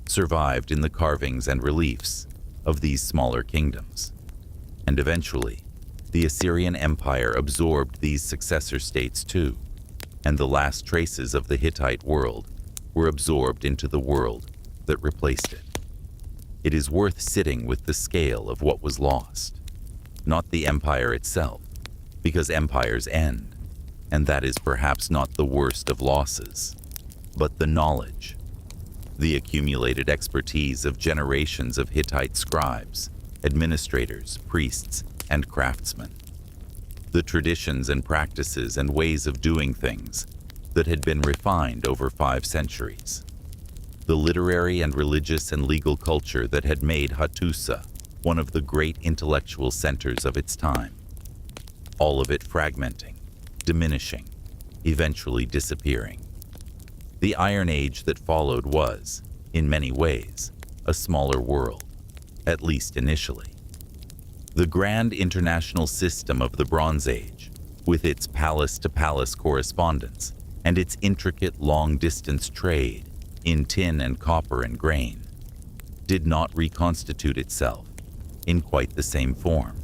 survived in the carvings and reliefs of these smaller kingdoms. And eventually, the Assyrian Empire absorbed these successor states too, and the last traces of the Hittite world were absorbed into the world that replaced it. It is worth sitting with the scale of what was lost, not the empire itself, because empires end, and that is perhaps not the worst of losses, but the knowledge, the accumulated expertise of generations of Hittite scribes, administrators, priests, and craftsmen. The traditions and practices and ways of doing things that had been refined over 5 centuries. The literary and religious and legal culture that had made Hattusa one of the great intellectual centers of its time. All of it fragmenting, diminishing, eventually disappearing. The Iron Age that followed was, in many ways, a smaller world, at least initially. The grand international system of the Bronze Age, with its palace-to-palace correspondence and its intricate long-distance trade in tin and copper and grain, did not reconstitute itself in quite the same form.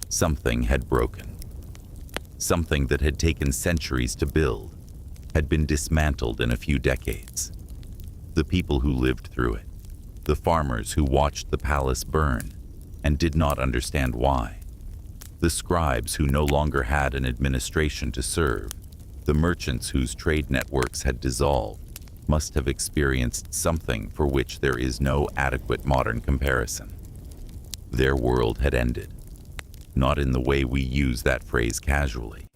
Something had broken. Something that had taken centuries to build had been dismantled in a few decades. The people who lived through it, the farmers who watched the palace burn and did not understand why, the scribes who no longer had an administration to serve, the merchants whose trade networks had dissolved, must have experienced something for which there is no adequate modern comparison. Their world had ended, not in the way we use that phrase casually,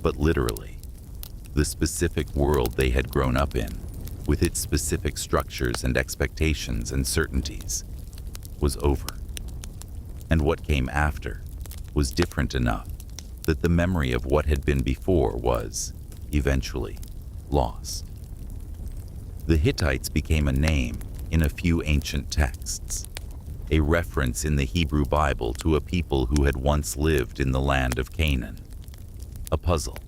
but literally. The specific world they had grown up in, with its specific structures and expectations and certainties, was over. And what came after was different enough that the memory of what had been before was, eventually, lost. The Hittites became a name in a few ancient texts, a reference in the Hebrew Bible to a people who had once lived in the land of Canaan, a puzzle,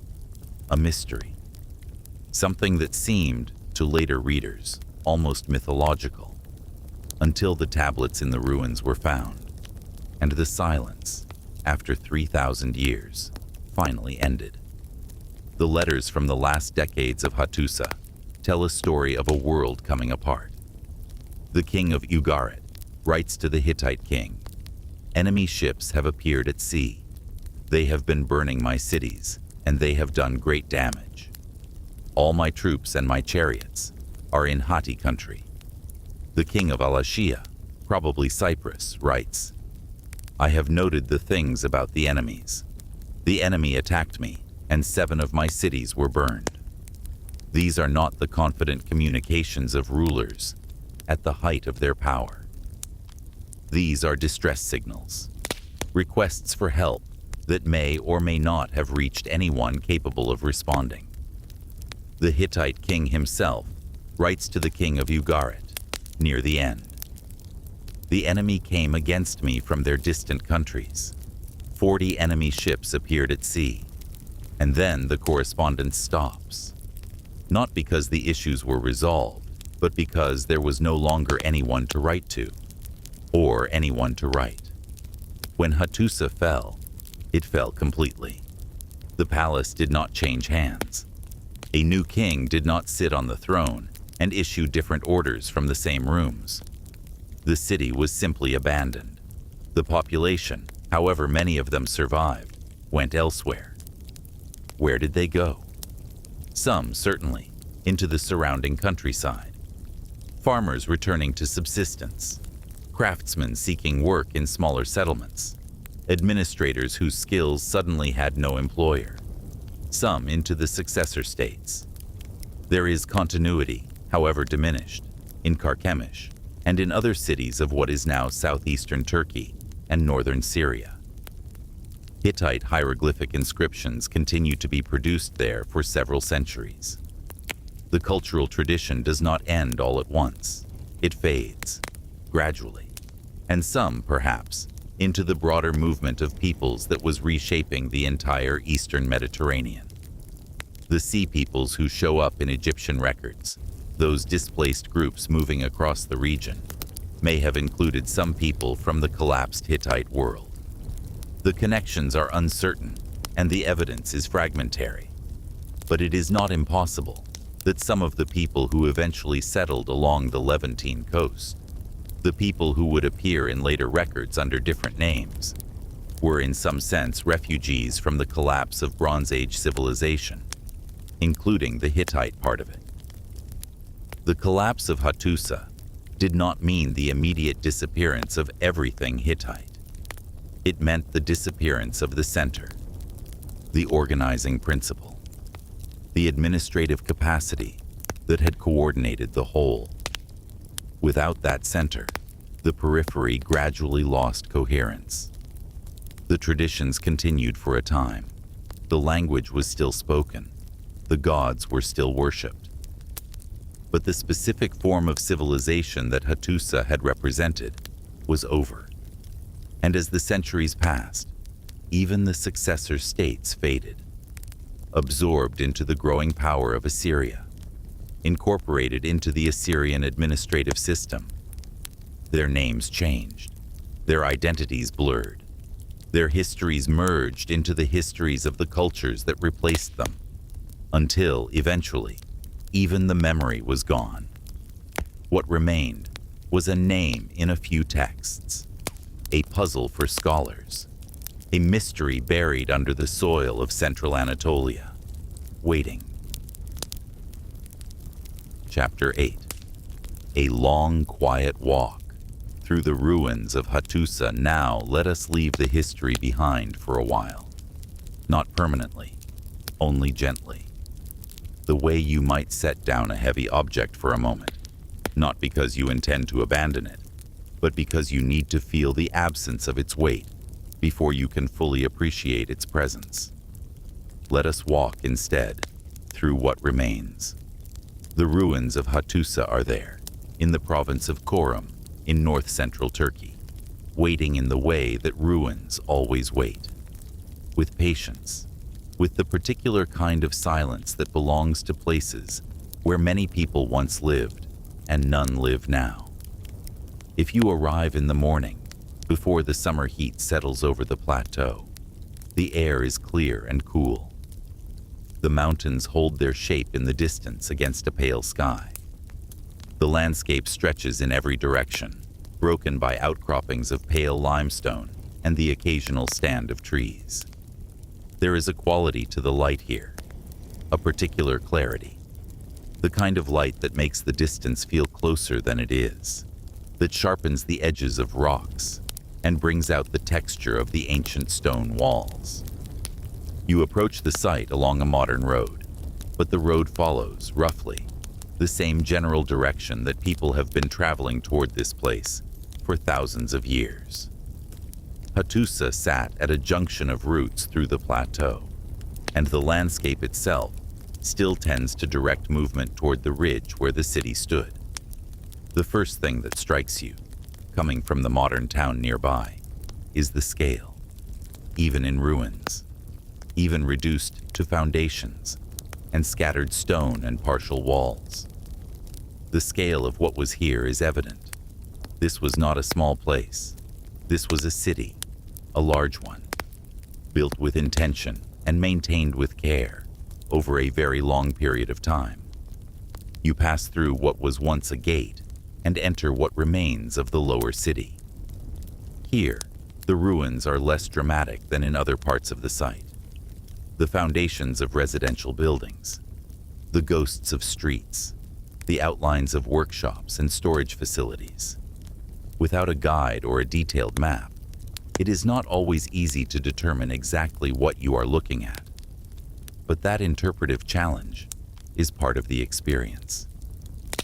a mystery, something that seemed, to later readers, almost mythological, until the tablets in the ruins were found, and the silence, after 3,000 years, finally ended. The letters from the last decades of Hattusa tell a story of a world coming apart. The king of Ugarit writes to the Hittite king, "Enemy ships have appeared at sea. They have been burning my cities, and they have done great damage. All my troops and my chariots are in Hatti country." The king of Al-Ashia, probably Cyprus, writes, "I have noted the things about the enemies. The enemy attacked me, and 7 of my cities were burned." These are not the confident communications of rulers at the height of their power. These are distress signals, requests for help that may or may not have reached anyone capable of responding. The Hittite king himself writes to the king of Ugarit near the end, "The enemy came against me from their distant countries. 40 enemy ships appeared at sea, and then the correspondence stops. Not because the issues were resolved, but because there was no longer anyone to write to, or anyone to write. When Hattusa fell, it fell completely. The palace did not change hands. A new king did not sit on the throne and issue different orders from the same rooms. The city was simply abandoned. The population, however many of them survived, went elsewhere. Where did they go? Some, certainly, into the surrounding countryside. Farmers returning to subsistence, craftsmen seeking work in smaller settlements, administrators whose skills suddenly had no employer, some into the successor states. There is continuity, however diminished, in Carchemish and in other cities of what is now southeastern Turkey and northern Syria. Hittite hieroglyphic inscriptions continue to be produced there for several centuries. The cultural tradition does not end all at once. It fades, gradually, and some, perhaps, into the broader movement of peoples that was reshaping the entire eastern Mediterranean. The sea peoples who show up in Egyptian records, those displaced groups moving across the region, may have included some people from the collapsed Hittite world. The connections are uncertain and the evidence is fragmentary, but it is not impossible that some of the people who eventually settled along the Levantine coast, the people who would appear in later records under different names, were in some sense refugees from the collapse of Bronze Age civilization, including the Hittite part of it. The collapse of Hattusa did not mean the immediate disappearance of everything Hittite. It meant the disappearance of the center, the organizing principle, the administrative capacity that had coordinated the whole. Without that center, the periphery gradually lost coherence. The traditions continued for a time. The language was still spoken. The gods were still worshipped. But the specific form of civilization that Hattusa had represented was over. And as the centuries passed, even the successor states faded, absorbed into the growing power of Assyria, incorporated into the Assyrian administrative system. Their names changed, their identities blurred, their histories merged into the histories of the cultures that replaced them, until, eventually, even the memory was gone. What remained was a name in a few texts, a puzzle for scholars, a mystery buried under the soil of central Anatolia, waiting. Chapter 8. A long, quiet walk through the ruins of Hattusa. Now let us leave the history behind for a while. Not permanently, only gently. The way you might set down a heavy object for a moment, not because you intend to abandon it, but because you need to feel the absence of its weight before you can fully appreciate its presence. Let us walk instead through what remains. The ruins of Hattusa are there, in the province of Korum, in north-central Turkey, waiting in the way that ruins always wait, with patience, with the particular kind of silence that belongs to places where many people once lived and none live now. If you arrive in the morning, before the summer heat settles over the plateau, the air is clear and cool. The mountains hold their shape in the distance against a pale sky. The landscape stretches in every direction, broken by outcroppings of pale limestone and the occasional stand of trees. There is a quality to the light here, a particular clarity, the kind of light that makes the distance feel closer than it is, that sharpens the edges of rocks and brings out the texture of the ancient stone walls. You approach the site along a modern road, but the road follows, roughly, the same general direction that people have been traveling toward this place for thousands of years. Hattusa sat at a junction of routes through the plateau, and the landscape itself still tends to direct movement toward the ridge where the city stood. The first thing that strikes you, coming from the modern town nearby, is the scale. even in ruins, even reduced to foundations and scattered stone and partial walls. The scale of what was here is evident. This was not a small place. This was a city, a large one, built with intention and maintained with care over a very long period of time. You pass through what was once a gate and enter what remains of the lower city. Here, the ruins are less dramatic than in other parts of the site. The foundations of residential buildings, the ghosts of streets, the outlines of workshops and storage facilities. Without a guide or a detailed map, it is not always easy to determine exactly what you are looking at. But that interpretive challenge is part of the experience.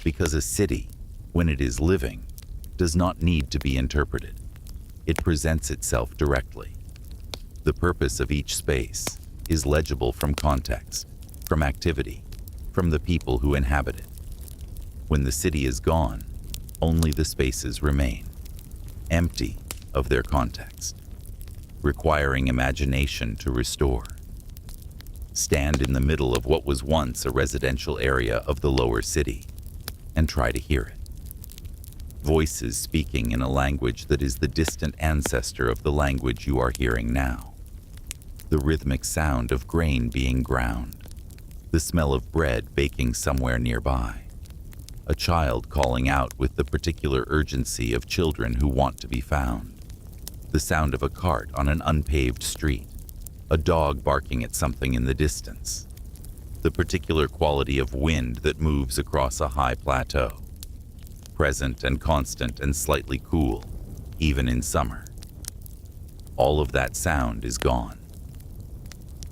Because a city, when it is living, does not need to be interpreted. It presents itself directly. The purpose of each space is legible from context, from activity, from the people who inhabit it. When the city is gone, only the spaces remain, empty of their context, requiring imagination to restore. Stand in the middle of what was once a residential area of the lower city and try to hear it. Voices speaking in a language that is the distant ancestor of the language you are hearing now. The rhythmic sound of grain being ground. The smell of bread baking somewhere nearby. A child calling out with the particular urgency of children who want to be found. The sound of a cart on an unpaved street. A dog barking at something in the distance. The particular quality of wind that moves across a high plateau. Present and constant and slightly cool, even in summer. All of that sound is gone.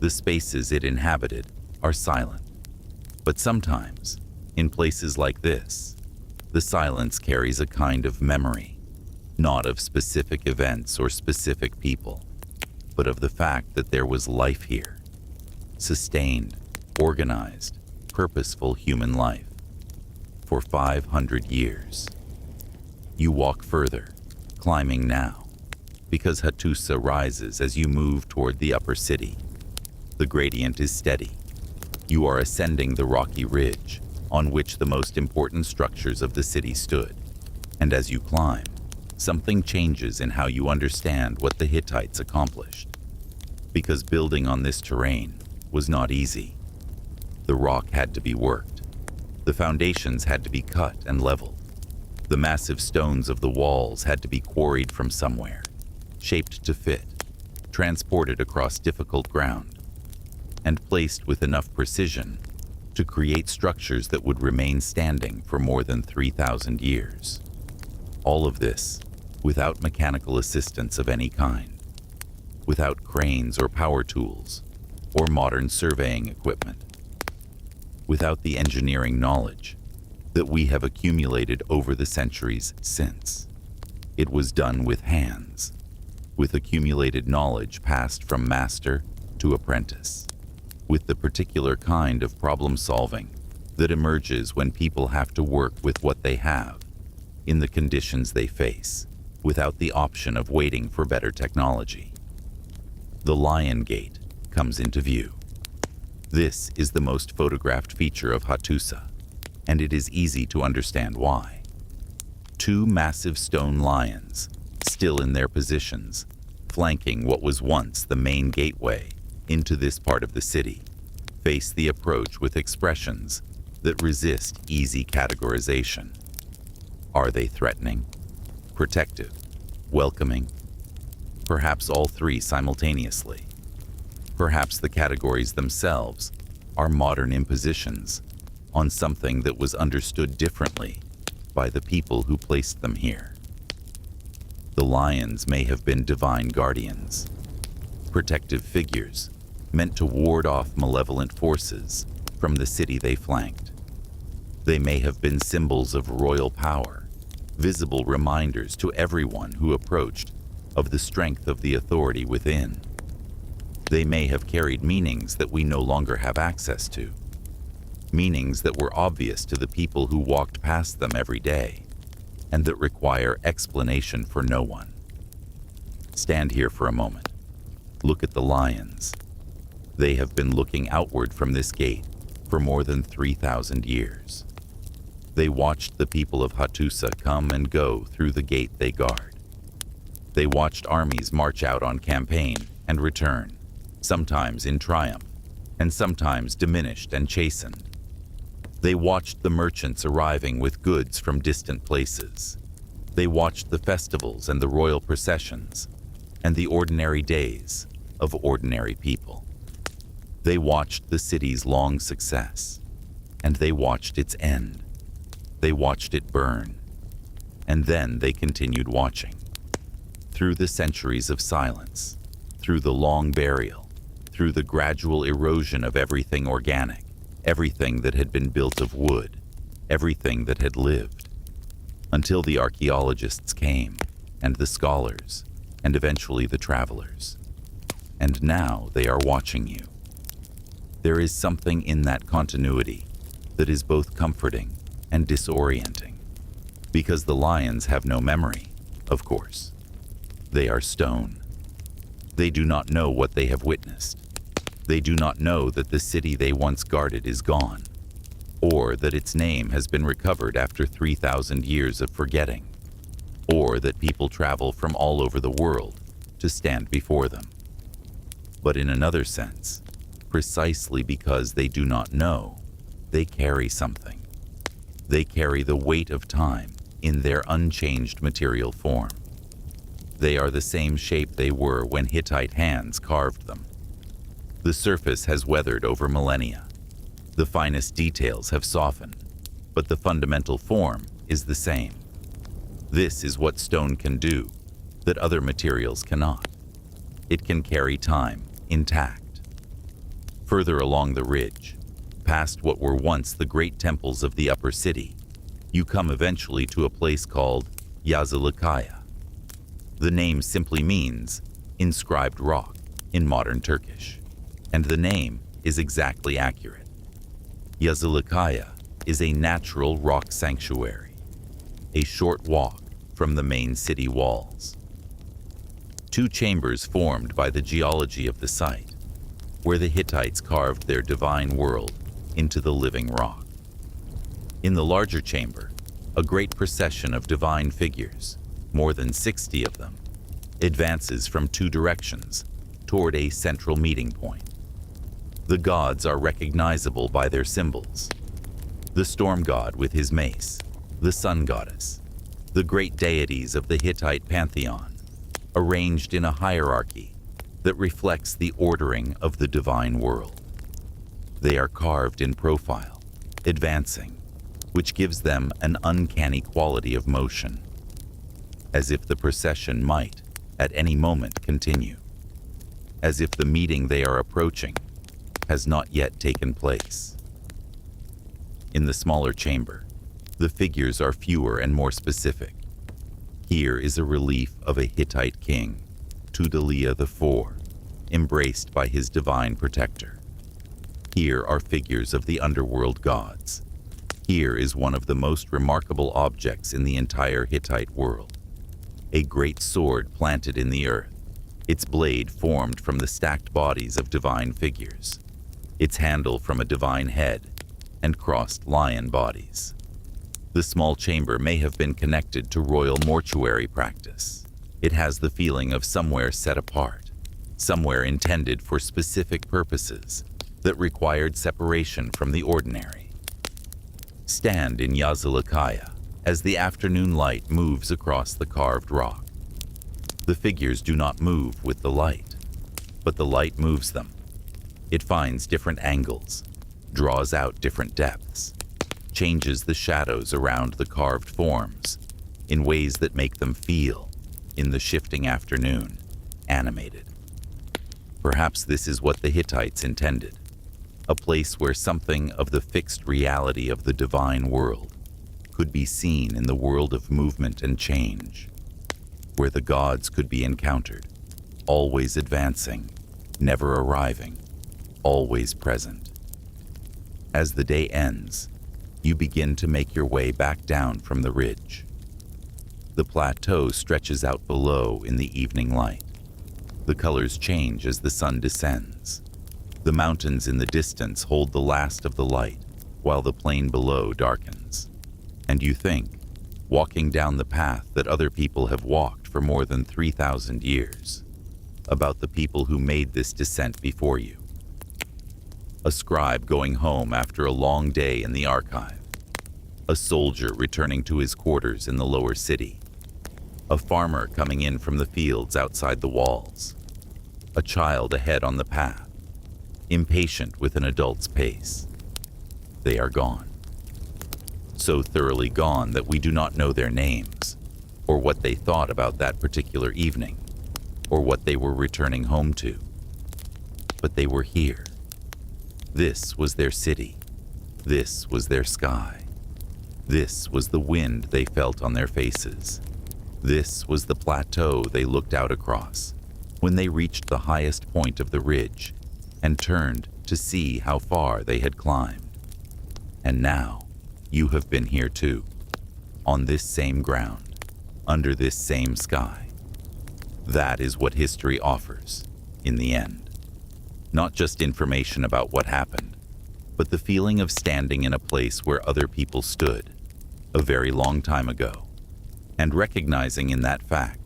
The spaces it inhabited are silent. But sometimes, in places like this, the silence carries a kind of memory, not of specific events or specific people, but of the fact that there was life here. Sustained, organized, purposeful human life. For 500 years. You walk further, climbing now, because Hattusa rises as you move toward the upper city. The gradient is steady. You are ascending the rocky ridge on which the most important structures of the city stood. And as you climb, something changes in how you understand what the Hittites accomplished. Because building on this terrain was not easy. The rock had to be worked. The foundations had to be cut and leveled. The massive stones of the walls had to be quarried from somewhere, shaped to fit, transported across difficult ground, and placed with enough precision to create structures that would remain standing for more than 3,000 years. All of this without mechanical assistance of any kind, without cranes or power tools, or modern surveying equipment, without the engineering knowledge that we have accumulated over the centuries since. It was done with hands, with accumulated knowledge passed from master to apprentice, with the particular kind of problem solving that emerges when people have to work with what they have, in the conditions they face, without the option of waiting for better technology. The Lion Gate comes into view. This is the most photographed feature of Hattusa, and it is easy to understand why. Two massive stone lions, still in their positions, flanking what was once the main gateway into this part of the city, face the approach with expressions that resist easy categorization. Are they threatening, protective, welcoming? Perhaps all three simultaneously. Perhaps the categories themselves are modern impositions on something that was understood differently by the people who placed them here. The lions may have been divine guardians, protective figures meant to ward off malevolent forces from the city they flanked. They may have been symbols of royal power, visible reminders to everyone who approached of the strength of the authority within. They may have carried meanings that we no longer have access to, meanings that were obvious to the people who walked past them every day, and that require explanation for no one. Stand here for a moment. Look at the lions. They have been looking outward from this gate for more than 3,000 years. They watched the people of Hattusa come and go through the gate they guard. They watched armies march out on campaign and return, sometimes in triumph, and sometimes diminished and chastened. They watched the merchants arriving with goods from distant places. They watched the festivals and the royal processions, and the ordinary days of ordinary people. They watched the city's long success, and they watched its end. They watched it burn, and then they continued watching. Through the centuries of silence, through the long burial, through the gradual erosion of everything organic, everything that had been built of wood, everything that had lived, until the archaeologists came, and the scholars, and eventually the travelers. And now they are watching you. There is something in that continuity that is both comforting and disorienting, because the lions have no memory, of course. They are stone. They do not know what they have witnessed. They do not know that the city they once guarded is gone, or that its name has been recovered after 3,000 years of forgetting, or that people travel from all over the world to stand before them. But in another sense, precisely because they do not know, they carry something. They carry the weight of time in their unchanged material form. They are the same shape they were when Hittite hands carved them. The surface has weathered over millennia. The finest details have softened, but the fundamental form is the same. This is what stone can do that other materials cannot. It can carry time intact. Further along the ridge, past what were once the great temples of the upper city, you come eventually to a place called Yazilikaya. The name simply means inscribed rock in modern Turkish, and the name is exactly accurate. Yazilikaya is a natural rock sanctuary, a short walk from the main city walls. Two chambers formed by the geology of the site, where the Hittites carved their divine world into the living rock. In the larger chamber, a great procession of divine figures, more than 60 of them, advances from two directions toward a central meeting point. The gods are recognizable by their symbols. The storm god with his mace, the sun goddess, the great deities of the Hittite pantheon, arranged in a hierarchy that reflects the ordering of the divine world. They are carved in profile, advancing, which gives them an uncanny quality of motion, as if the procession might, at any moment, continue, as if the meeting they are approaching has not yet taken place. In the smaller chamber, the figures are fewer and more specific. Here is a relief of a Hittite king, Tudaliya IV, embraced by his divine protector. Here are figures of the underworld gods. Here is one of the most remarkable objects in the entire Hittite world, a great sword planted in the earth, its blade formed from the stacked bodies of divine figures, its handle from a divine head, and crossed lion bodies. The small chamber may have been connected to royal mortuary practice. It has the feeling of somewhere set apart, somewhere intended for specific purposes that required separation from the ordinary. Stand in Yazilikaya as the afternoon light moves across the carved rock. The figures do not move with the light, but the light moves them. It finds different angles, draws out different depths, changes the shadows around the carved forms in ways that make them feel, in the shifting afternoon, animated. Perhaps this is what the Hittites intended, a place where something of the fixed reality of the divine world could be seen in the world of movement and change, where the gods could be encountered, always advancing, never arriving, always present. As the day ends, you begin to make your way back down from the ridge. The plateau stretches out below in the evening light. The colors change as the sun descends. The mountains in the distance hold the last of the light, while the plain below darkens. And you think, walking down the path that other people have walked for more than 3,000 years, about the people who made this descent before you. A scribe going home after a long day in the archive. A soldier returning to his quarters in the lower city. A farmer coming in from the fields outside the walls. A child ahead on the path, impatient with an adult's pace. They are gone. So thoroughly gone that we do not know their names, or what they thought about that particular evening, or what they were returning home to. But they were here. This was their city. This was their sky. This was the wind they felt on their faces. This was the plateau they looked out across when they reached the highest point of the ridge and turned to see how far they had climbed. And now, you have been here too, on this same ground, under this same sky. That is what history offers, in the end. Not just information about what happened, but the feeling of standing in a place where other people stood, a very long time ago, and recognizing in that fact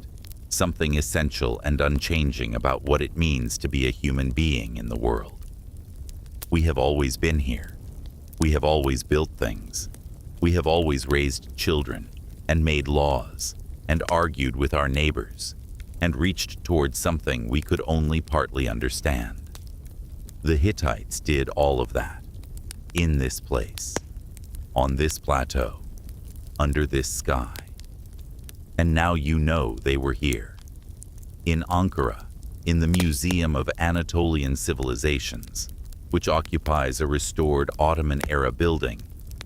something essential and unchanging about what it means to be a human being in the world. We have always been here. We have always built things. We have always raised children and made laws and argued with our neighbors and reached towards something we could only partly understand. The Hittites did all of that, in this place, on this plateau, under this sky. And now you know they were here. In Ankara, in the Museum of Anatolian Civilizations, which occupies a restored Ottoman-era building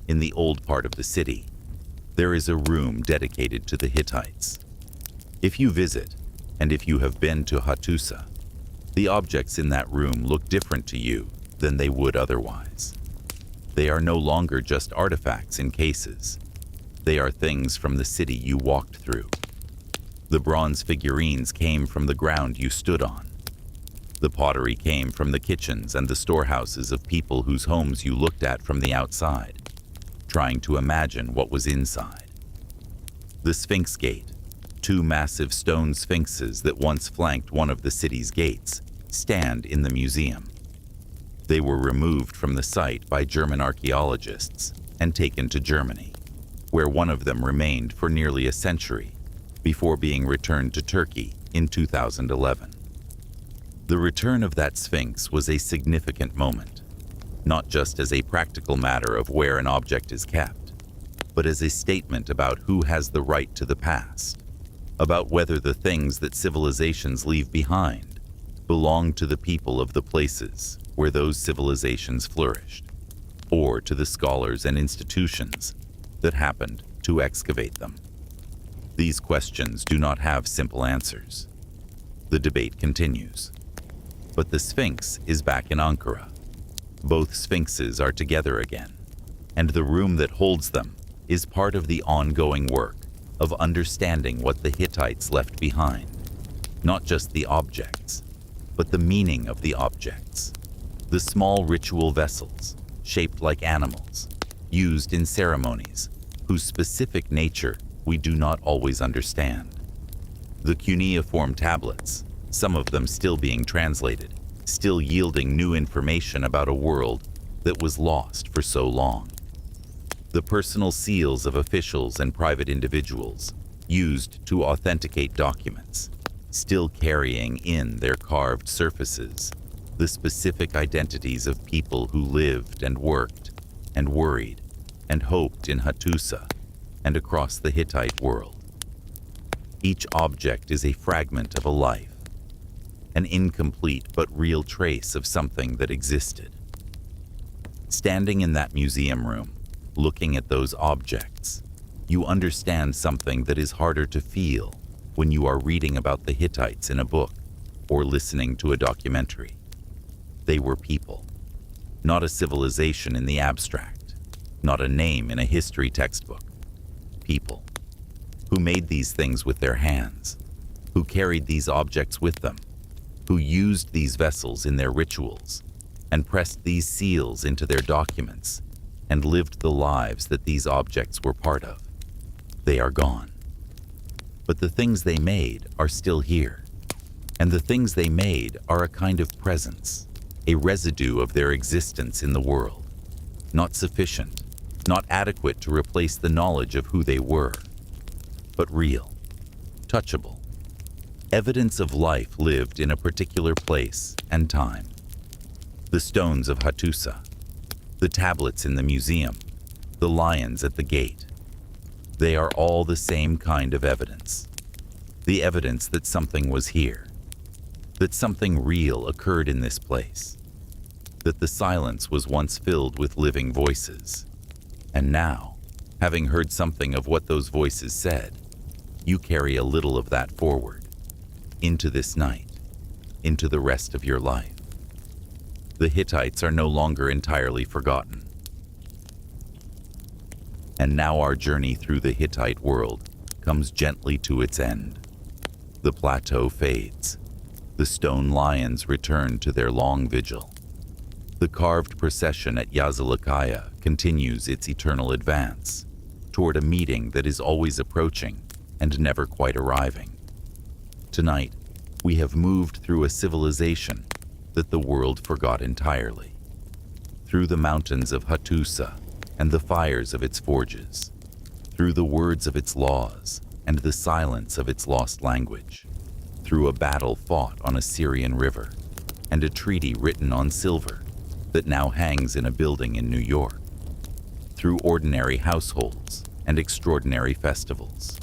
in the old part of the city, there is a room dedicated to the Hittites. If you visit, and if you have been to Hattusa, the objects in that room look different to you than they would otherwise. They are no longer just artifacts in cases. They are things from the city you walked through. The bronze figurines came from the ground you stood on. The pottery came from the kitchens and the storehouses of people whose homes you looked at from the outside, trying to imagine what was inside. The Sphinx Gate, two massive stone sphinxes that once flanked one of the city's gates, stand in the museum. They were removed from the site by German archaeologists and taken to Germany, where one of them remained for nearly a century before being returned to Turkey in 2011. The return of that Sphinx was a significant moment, not just as a practical matter of where an object is kept, but as a statement about who has the right to the past, about whether the things that civilizations leave behind belong to the people of the places where those civilizations flourished, or to the scholars and institutions that happened to excavate them. These questions do not have simple answers. The debate continues. But the Sphinx is back in Ankara. Both Sphinxes are together again, and the room that holds them is part of the ongoing work of understanding what the Hittites left behind. Not just the objects, but the meaning of the objects. The small ritual vessels, shaped like animals, used in ceremonies, whose specific nature we do not always understand. The cuneiform tablets, some of them still being translated, still yielding new information about a world that was lost for so long. The personal seals of officials and private individuals, used to authenticate documents, still carrying in their carved surfaces the specific identities of people who lived and worked and worried and hoped in Hattusa and across the Hittite world. Each object is a fragment of a life, an incomplete but real trace of something that existed. Standing in that museum room, looking at those objects, you understand something that is harder to feel when you are reading about the Hittites in a book or listening to a documentary. They were people, not a civilization in the abstract, not a name in a history textbook. People who made these things with their hands, who carried these objects with them, who used these vessels in their rituals and pressed these seals into their documents and lived the lives that these objects were part of. They are gone. But the things they made are still here. And the things they made are a kind of presence, a residue of their existence in the world. Not sufficient, not adequate to replace the knowledge of who they were, but real, touchable, evidence of life lived in a particular place and time. The stones of Hattusa, the tablets in the museum, the lions at the gate. They are all the same kind of evidence. The evidence that something was here, that something real occurred in this place, that the silence was once filled with living voices. And now, having heard something of what those voices said, you carry a little of that forward, into this night, into the rest of your life. The Hittites are no longer entirely forgotten. And now our journey through the Hittite world comes gently to its end. The plateau fades. The stone lions return to their long vigil. The carved procession at Yazilikaya continues its eternal advance toward a meeting that is always approaching and never quite arriving. Tonight, we have moved through a civilization that the world forgot entirely, through the mountains of Hattusa and the fires of its forges, through the words of its laws and the silence of its lost language, through a battle fought on a Syrian river and a treaty written on silver that now hangs in a building in New York, through ordinary households and extraordinary festivals,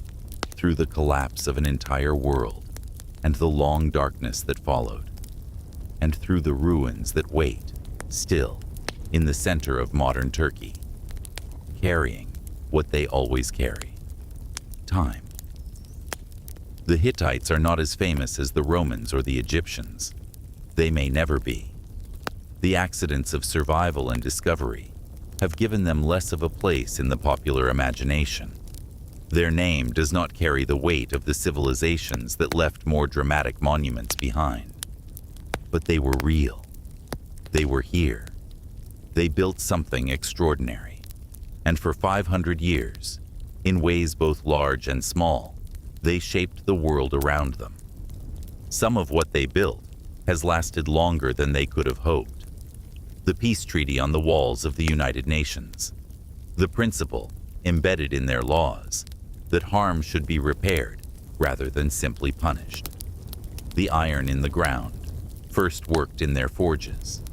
through the collapse of an entire world and the long darkness that followed, and through the ruins that wait, still, in the center of modern Turkey, carrying what they always carry: time. The Hittites are not as famous as the Romans or the Egyptians. They may never be. The accidents of survival and discovery have given them less of a place in the popular imagination. Their name does not carry the weight of the civilizations that left more dramatic monuments behind. But they were real. They were here. They built something extraordinary. And for 500 years, in ways both large and small, they shaped the world around them. Some of what they built has lasted longer than they could have hoped. The peace treaty on the walls of the United Nations, the principle, embedded in their laws, that harm should be repaired rather than simply punished. The iron in the ground, first worked in their forges.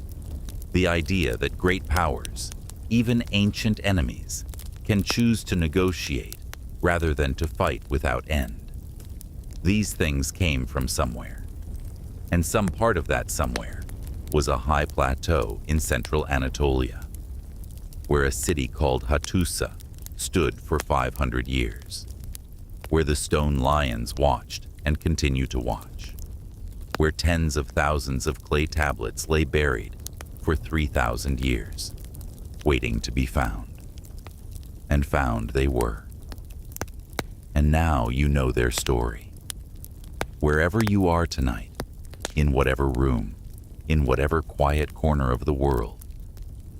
The idea that great powers, even ancient enemies, can choose to negotiate rather than to fight without end. These things came from somewhere, and some part of that somewhere was a high plateau in central Anatolia, where a city called Hattusa stood for 500 years, where the stone lions watched and continue to watch, where tens of thousands of clay tablets lay buried for 3,000 years, waiting to be found. And found they were. And now you know their story. Wherever you are tonight, in whatever room, in whatever quiet corner of the world,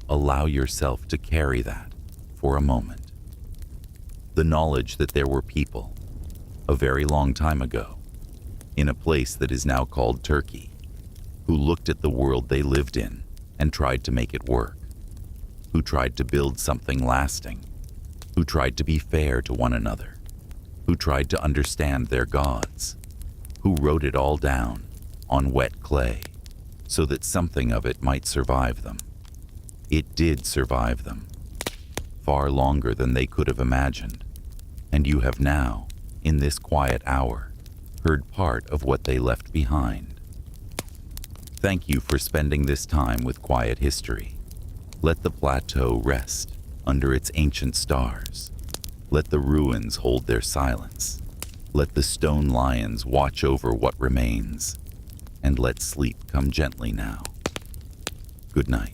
allow yourself to carry that for a moment. The knowledge that there were people, a very long time ago, in a place that is now called Turkey, who looked at the world they lived in and tried to make it work, who tried to build something lasting, who tried to be fair to one another, who tried to understand their gods, who wrote it all down on wet clay so that something of it might survive them. It did survive them, far longer than they could have imagined, and you have now, in this quiet hour, heard part of what they left behind. Thank you for spending this time with Quiet History. Let the plateau rest under its ancient stars. Let the ruins hold their silence. Let the stone lions watch over what remains. And let sleep come gently now. Good night.